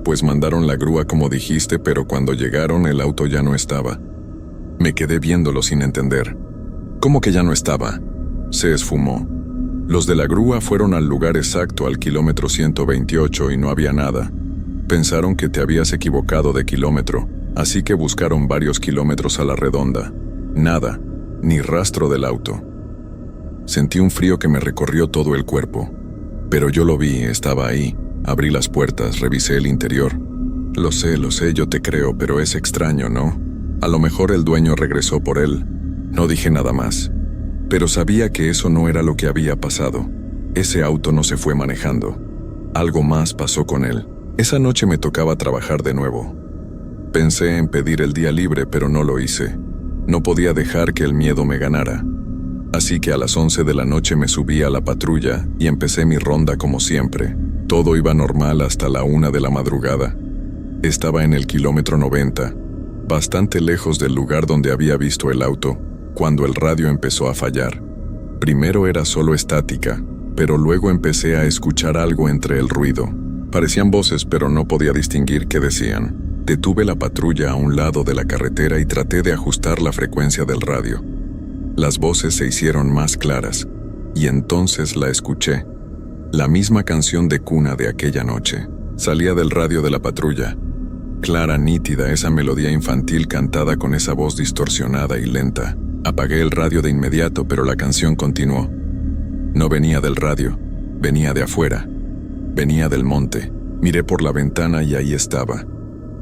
«Pues mandaron la grúa como dijiste, pero cuando llegaron el auto ya no estaba». Me quedé viéndolo sin entender. «¿Cómo que ya no estaba?» Se esfumó. «Los de la grúa fueron al lugar exacto, al kilómetro 128, y no había nada. Pensaron que te habías equivocado de kilómetro, así que buscaron varios kilómetros a la redonda. Nada, ni rastro del auto». Sentí un frío que me recorrió todo el cuerpo. Pero yo lo vi, estaba ahí, Abrí las puertas, revisé el interior. Lo sé, yo te creo, pero es extraño, ¿no? A lo mejor el dueño regresó por él. No dije nada más. Pero sabía que eso no era lo que había pasado. Ese auto no se fue manejando. Algo más pasó con él. Esa noche me tocaba trabajar de nuevo. Pensé en pedir el día libre, pero no lo hice. No podía dejar que el miedo me ganara. Así que a las 11 de la noche me subí a la patrulla y empecé mi ronda como siempre. Todo iba normal hasta la 1 de la madrugada. Estaba en el kilómetro 90, bastante lejos del lugar donde había visto el auto, cuando el radio empezó a fallar. Primero era solo estática, pero luego empecé a escuchar algo entre el ruido. Parecían voces, pero no podía distinguir qué decían. Detuve la patrulla a un lado de la carretera y traté de ajustar la frecuencia del radio. Las voces se hicieron más claras, y entonces la escuché. La misma canción de cuna de aquella noche. Salía del radio de la patrulla. Clara, nítida, esa melodía infantil cantada con esa voz distorsionada y lenta. Apagué el radio de inmediato, pero la canción continuó. No venía del radio, venía de afuera. Venía del monte. Miré por la ventana y ahí estaba.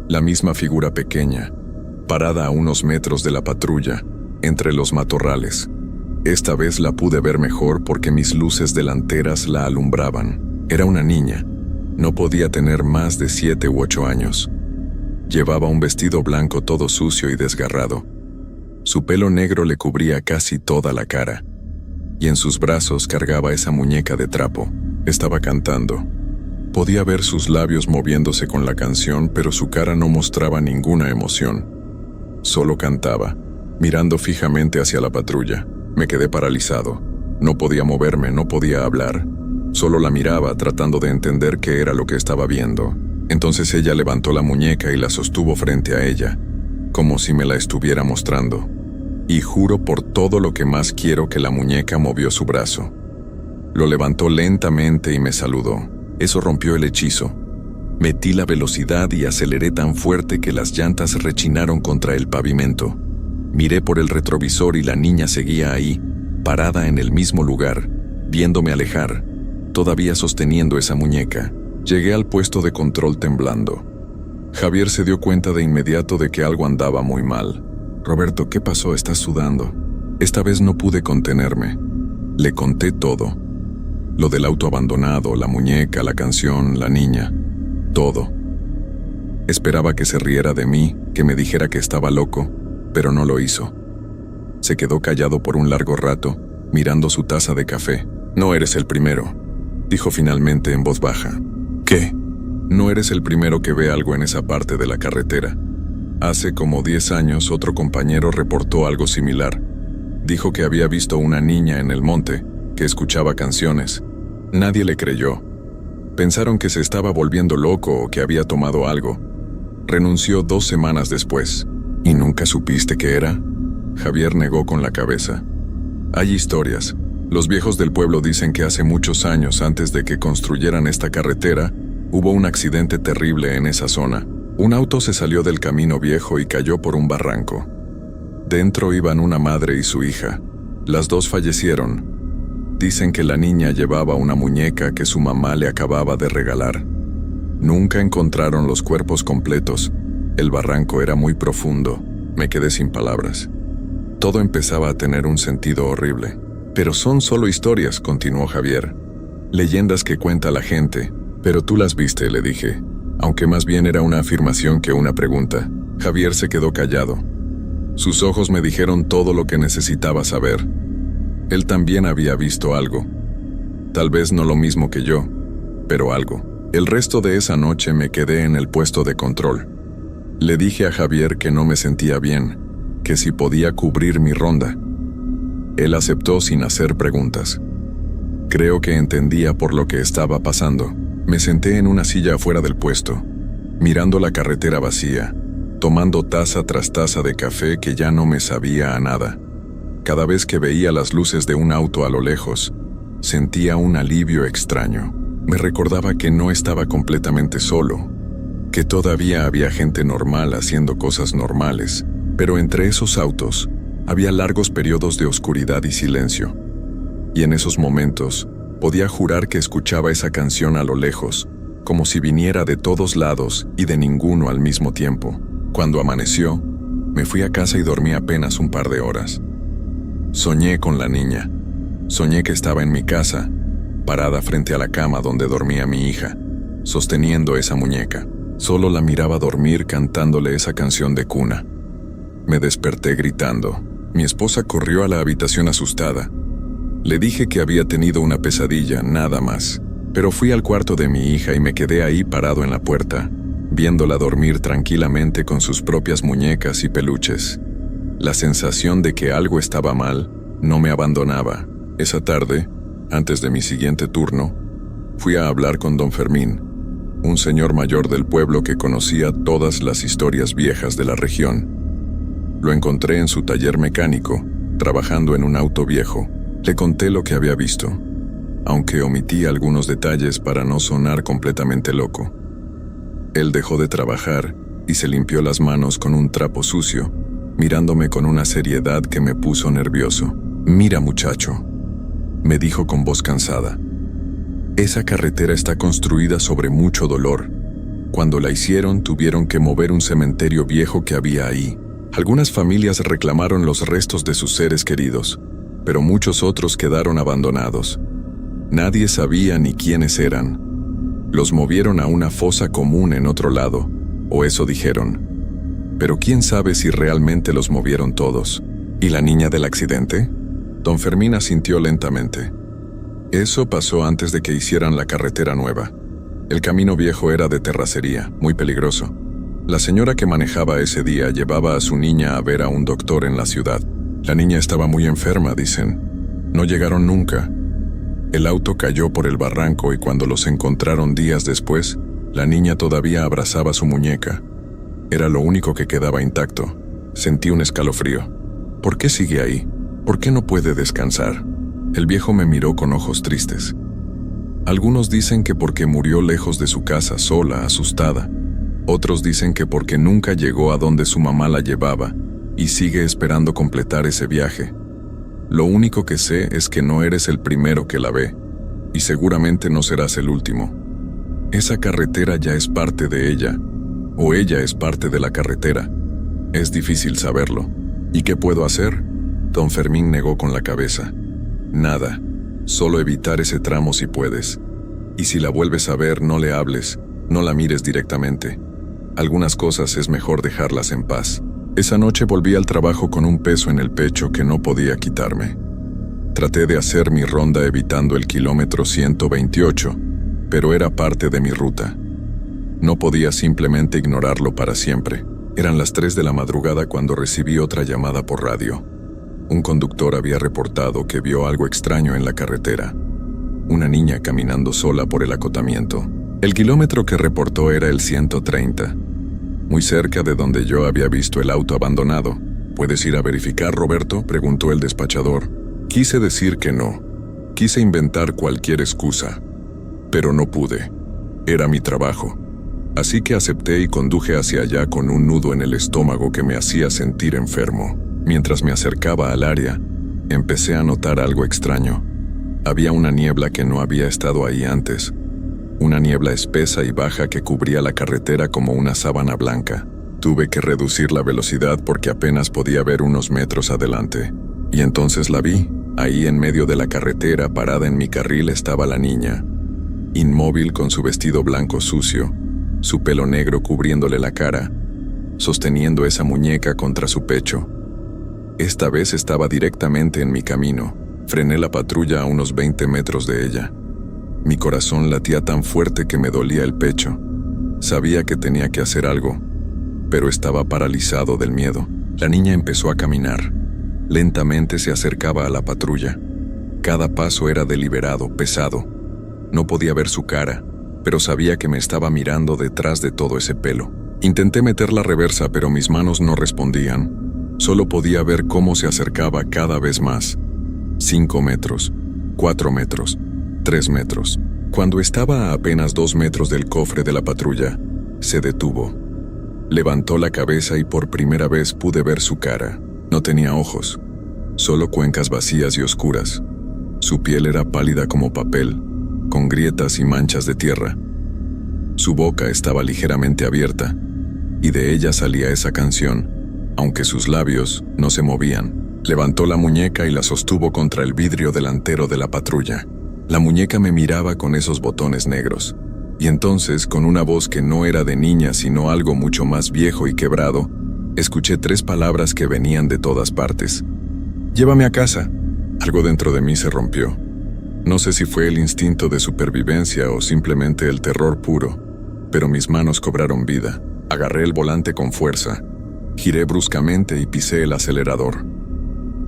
La misma figura pequeña, parada a unos metros de la patrulla, entre los matorrales. Esta vez la pude ver mejor porque mis luces delanteras la alumbraban. Era una niña. No podía tener más de 7 u 8 años. Llevaba un vestido blanco todo sucio y desgarrado. Su pelo negro le cubría casi toda la cara, y en sus brazos cargaba esa muñeca de trapo. Estaba cantando. Podía ver sus labios moviéndose con la canción, pero su cara no mostraba ninguna emoción. Solo cantaba, mirando fijamente hacia la patrulla. Me quedé paralizado. No podía moverme, no podía hablar. Solo la miraba tratando de entender qué era lo que estaba viendo. Entonces ella levantó la muñeca y la sostuvo frente a ella, como si me la estuviera mostrando. Y juro por todo lo que más quiero que la muñeca movió su brazo. Lo levantó lentamente y me saludó. Eso rompió el hechizo. Metí la velocidad y aceleré tan fuerte que las llantas rechinaron contra el pavimento. Miré por el retrovisor y la niña seguía ahí, parada en el mismo lugar, viéndome alejar, todavía sosteniendo esa muñeca. Llegué al puesto de control temblando. Javier se dio cuenta de inmediato de que algo andaba muy mal. Roberto, ¿qué pasó? Estás sudando. Esta vez no pude contenerme. Le conté todo. Lo del auto abandonado, la muñeca, la canción, la niña. Todo. Esperaba que se riera de mí, que me dijera que estaba loco, pero no lo hizo. Se quedó callado por un largo rato, mirando su taza de café. No eres el primero, dijo finalmente en voz baja. ¿Qué? No eres el primero que ve algo en esa parte de la carretera. Hace como 10 años otro compañero reportó algo similar. Dijo que había visto una niña en el monte, que escuchaba canciones. Nadie le creyó. Pensaron que se estaba volviendo loco o que había tomado algo. Renunció 2 semanas después. ¿Y nunca supiste qué era? Javier negó con la cabeza. Hay historias. Los viejos del pueblo dicen que hace muchos años, antes de que construyeran esta carretera, hubo un accidente terrible en esa zona. Un auto se salió del camino viejo y cayó por un barranco. Dentro iban una madre y su hija. Las dos fallecieron. Dicen que la niña llevaba una muñeca que su mamá le acababa de regalar. Nunca encontraron los cuerpos completos. El barranco era muy profundo. Me quedé sin palabras. Todo empezaba a tener un sentido horrible. Pero son solo historias, continuó Javier. Leyendas que cuenta la gente. Pero tú las viste, le dije. Aunque más bien era una afirmación que una pregunta. Javier se quedó callado. Sus ojos me dijeron todo lo que necesitaba saber. Él también había visto algo. Tal vez no lo mismo que yo, pero algo. El resto de esa noche me quedé en el puesto de control. Le dije a Javier que no me sentía bien, que si podía cubrir mi ronda. Él aceptó sin hacer preguntas. Creo que entendía por lo que estaba pasando. Me senté en una silla afuera del puesto, mirando la carretera vacía, tomando taza tras taza de café que ya no me sabía a nada. Cada vez que veía las luces de un auto a lo lejos, sentía un alivio extraño. Me recordaba que no estaba completamente solo, que todavía había gente normal haciendo cosas normales, pero entre esos autos había largos periodos de oscuridad y silencio. Y en esos momentos podía jurar que escuchaba esa canción a lo lejos, como si viniera de todos lados y de ninguno al mismo tiempo. Cuando amaneció, me fui a casa y dormí apenas un par de horas. Soñé con la niña. Soñé que estaba en mi casa, parada frente a la cama donde dormía mi hija, sosteniendo esa muñeca. Solo la miraba dormir cantándole esa canción de cuna. Me desperté gritando. Mi esposa corrió a la habitación asustada. Le dije que había tenido una pesadilla, nada más. Pero fui al cuarto de mi hija y me quedé ahí parado en la puerta, viéndola dormir tranquilamente con sus propias muñecas y peluches. La sensación de que algo estaba mal no me abandonaba. Esa tarde, antes de mi siguiente turno, fui a hablar con don Fermín, un señor mayor del pueblo que conocía todas las historias viejas de la región. Lo encontré en su taller mecánico, trabajando en un auto viejo. Le conté lo que había visto, aunque omití algunos detalles para no sonar completamente loco. Él dejó de trabajar y se limpió las manos con un trapo sucio, mirándome con una seriedad que me puso nervioso. «Mira, muchacho», me dijo con voz cansada. «Esa carretera está construida sobre mucho dolor. Cuando la hicieron, tuvieron que mover un cementerio viejo que había ahí. Algunas familias reclamaron los restos de sus seres queridos, pero muchos otros quedaron abandonados. Nadie sabía ni quiénes eran. Los movieron a una fosa común en otro lado, o eso dijeron. Pero quién sabe si realmente los movieron todos. ¿Y la niña del accidente?». Don Fermín asintió lentamente. Eso pasó antes de que hicieran la carretera nueva. El camino viejo era de terracería, muy peligroso. La señora que manejaba ese día llevaba a su niña a ver a un doctor en la ciudad. La niña estaba muy enferma, dicen. No llegaron nunca. El auto cayó por el barranco y cuando los encontraron días después, la niña todavía abrazaba su muñeca. Era lo único que quedaba intacto. Sentí un escalofrío. ¿Por qué sigue ahí? ¿Por qué no puede descansar? El viejo me miró con ojos tristes. Algunos dicen que porque murió lejos de su casa, sola, asustada. Otros dicen que porque nunca llegó a donde su mamá la llevaba y sigue esperando completar ese viaje. Lo único que sé es que no eres el primero que la ve, y seguramente no serás el último. Esa carretera ya es parte de ella, o ella es parte de la carretera. Es difícil saberlo. ¿Y qué puedo hacer? Don Fermín negó con la cabeza. Nada, solo evitar ese tramo si puedes. Y si la vuelves a ver, no le hables, no la mires directamente. Algunas cosas es mejor dejarlas en paz. Esa noche volví al trabajo con un peso en el pecho que no podía quitarme. Traté de hacer mi ronda evitando el kilómetro 128, pero era parte de mi ruta. No podía simplemente ignorarlo para siempre. Eran las 3 de la madrugada cuando recibí otra llamada por radio. Un conductor había reportado que vio algo extraño en la carretera. Una niña caminando sola por el acotamiento. El kilómetro que reportó era el 130, muy cerca de donde yo había visto el auto abandonado. ¿Puedes ir a verificar, Roberto?, preguntó el despachador. Quise decir que no. Quise inventar cualquier excusa, pero no pude. Era mi trabajo. Así que acepté y conduje hacia allá con un nudo en el estómago que me hacía sentir enfermo. Mientras me acercaba al área, empecé a notar algo extraño. Había una niebla que no había estado ahí antes. Una niebla espesa y baja que cubría la carretera como una sábana blanca. Tuve que reducir la velocidad porque apenas podía ver unos metros adelante. Y entonces la vi. Ahí en medio de la carretera, parada en mi carril, estaba la niña. Inmóvil con su vestido blanco sucio, su pelo negro cubriéndole la cara, sosteniendo esa muñeca contra su pecho. Esta vez estaba directamente en mi camino. Frené la patrulla a unos 20 metros de ella. Mi corazón latía tan fuerte que me dolía el pecho. Sabía que tenía que hacer algo, pero estaba paralizado del miedo. La niña empezó a caminar. Lentamente se acercaba a la patrulla. Cada paso era deliberado, pesado. No podía ver su cara, pero sabía que me estaba mirando detrás de todo ese pelo. Intenté meter la reversa, pero mis manos no respondían. Solo podía ver cómo se acercaba cada vez más. 5 metros, 4 metros, 3 metros. Cuando estaba a apenas 2 metros del cofre de la patrulla, se detuvo. Levantó la cabeza y por primera vez pude ver su cara. No tenía ojos, solo cuencas vacías y oscuras. Su piel era pálida como papel, con grietas y manchas de tierra. Su boca estaba ligeramente abierta, y de ella salía esa canción, aunque sus labios no se movían. Levantó la muñeca y la sostuvo contra el vidrio delantero de la patrulla. La muñeca me miraba con esos botones negros, y entonces, con una voz que no era de niña sino algo mucho más viejo y quebrado, escuché 3 palabras que venían de todas partes. «Llévame a casa». Algo dentro de mí se rompió. No sé si fue el instinto de supervivencia o simplemente el terror puro, pero mis manos cobraron vida. Agarré el volante con fuerza, giré bruscamente y pisé el acelerador.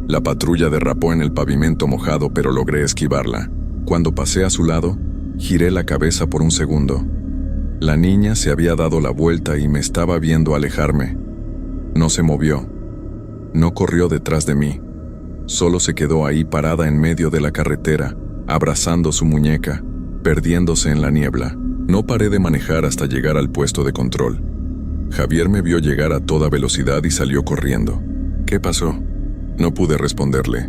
La patrulla derrapó en el pavimento mojado, pero logré esquivarla. Cuando pasé a su lado, giré la cabeza por un segundo. La niña se había dado la vuelta y me estaba viendo alejarme. No se movió. No corrió detrás de mí. Solo se quedó ahí parada en medio de la carretera, abrazando su muñeca, perdiéndose en la niebla. No paré de manejar hasta llegar al puesto de control. Javier me vio llegar a toda velocidad y salió corriendo. «¿Qué pasó?». No pude responderle.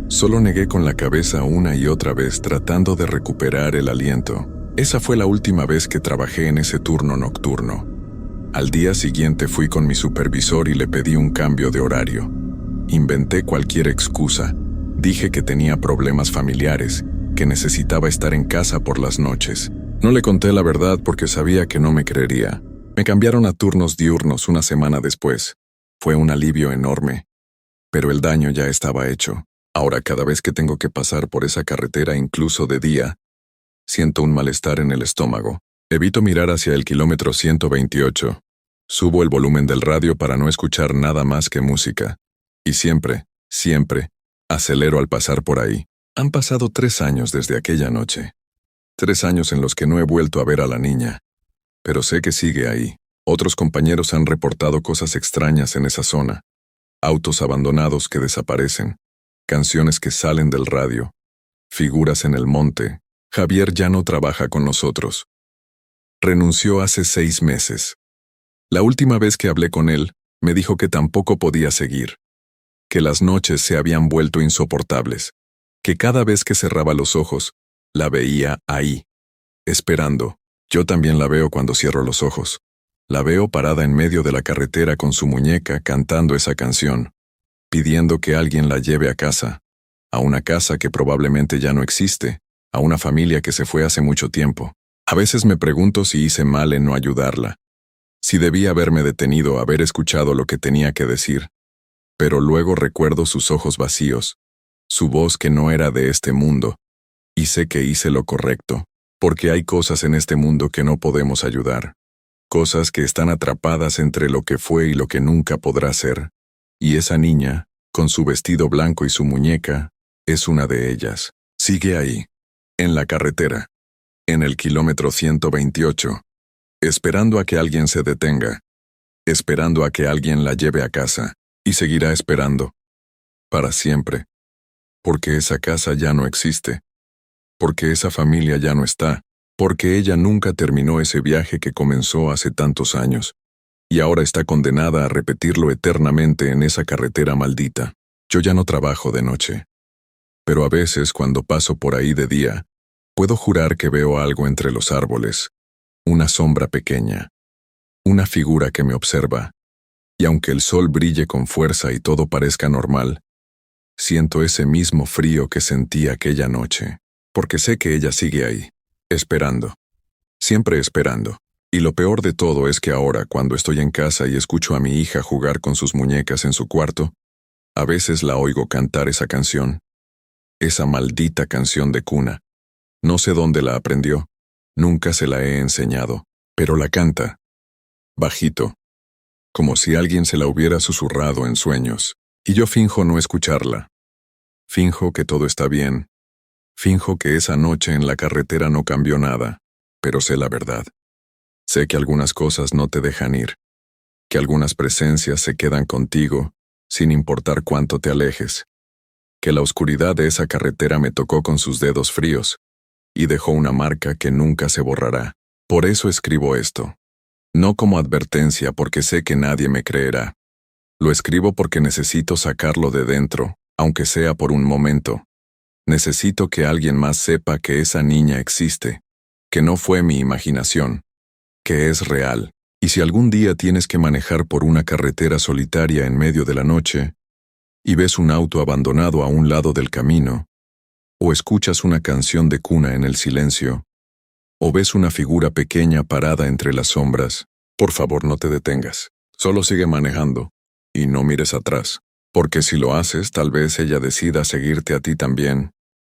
Solo negué con la cabeza una y otra vez, tratando de recuperar el aliento. Esa fue la última vez que trabajé en ese turno nocturno. Al día siguiente fui con mi supervisor y le pedí un cambio de horario. Inventé cualquier excusa. Dije que tenía problemas familiares, que necesitaba estar en casa por las noches. No le conté la verdad porque sabía que no me creería. Me cambiaron a turnos diurnos una semana después. Fue un alivio enorme, pero el daño ya estaba hecho. Ahora cada vez que tengo que pasar por esa carretera, incluso de día, siento un malestar en el estómago. Evito mirar hacia el kilómetro 128. Subo el volumen del radio para no escuchar nada más que música. Y siempre, acelero al pasar por ahí. Han pasado 3 años desde aquella noche. 3 años en los que no he vuelto a ver a la niña. Pero sé que sigue ahí. Otros compañeros han reportado cosas extrañas en esa zona. Autos abandonados que desaparecen. Canciones que salen del radio. Figuras en el monte. Javier ya no trabaja con nosotros. Renunció hace 6 meses. La última vez que hablé con él, me dijo que tampoco podía seguir. Que las noches se habían vuelto insoportables. Que cada vez que cerraba los ojos, la veía ahí, esperando. Yo también la veo cuando cierro los ojos. La veo parada en medio de la carretera con su muñeca cantando esa canción, pidiendo que alguien la lleve a casa, a una casa que probablemente ya no existe, a una familia que se fue hace mucho tiempo. A veces me pregunto si hice mal en no ayudarla, si debí haberme detenido, haber escuchado lo que tenía que decir. Pero luego recuerdo sus ojos vacíos, su voz que no era de este mundo, y sé que hice lo correcto, porque hay cosas en este mundo que no podemos ayudar, cosas que están atrapadas entre lo que fue y lo que nunca podrá ser, y esa niña, con su vestido blanco y su muñeca, es una de ellas. Sigue ahí, en la carretera, en el kilómetro 128, esperando a que alguien se detenga, esperando a que alguien la lleve a casa. Y seguirá esperando, para siempre, porque esa casa ya no existe, porque esa familia ya no está, porque ella nunca terminó ese viaje que comenzó hace tantos años, y ahora está condenada a repetirlo eternamente en esa carretera maldita. Yo ya no trabajo de noche, pero a veces cuando paso por ahí de día, puedo jurar que veo algo entre los árboles, una sombra pequeña, una figura que me observa. Y aunque el sol brille con fuerza y todo parezca normal, siento ese mismo frío que sentí aquella noche, porque sé que ella sigue ahí, esperando, siempre esperando. Y lo peor de todo es que ahora, cuando estoy en casa y escucho a mi hija jugar con sus muñecas en su cuarto, a veces la oigo cantar esa canción, esa maldita canción de cuna. No sé dónde la aprendió, nunca se la he enseñado, pero la canta, bajito, como si alguien se la hubiera susurrado en sueños, y yo finjo no escucharla. Finjo que todo está bien. Finjo que esa noche en la carretera no cambió nada, pero sé la verdad. Sé que algunas cosas no te dejan ir, que algunas presencias se quedan contigo, sin importar cuánto te alejes, que la oscuridad de esa carretera me tocó con sus dedos fríos, y dejó una marca que nunca se borrará. Por eso escribo esto. No como advertencia porque sé que nadie me creerá. Lo escribo porque necesito sacarlo de dentro, aunque sea por un momento. Necesito que alguien más sepa que esa niña existe, que no fue mi imaginación, que es real. Y si algún día tienes que manejar por una carretera solitaria en medio de la noche, y ves un auto abandonado a un lado del camino, o escuchas una canción de cuna en el silencio, o ves una figura pequeña parada entre las sombras, por favor no te detengas. Solo sigue manejando, y no mires atrás, porque si lo haces tal vez ella decida seguirte a ti también,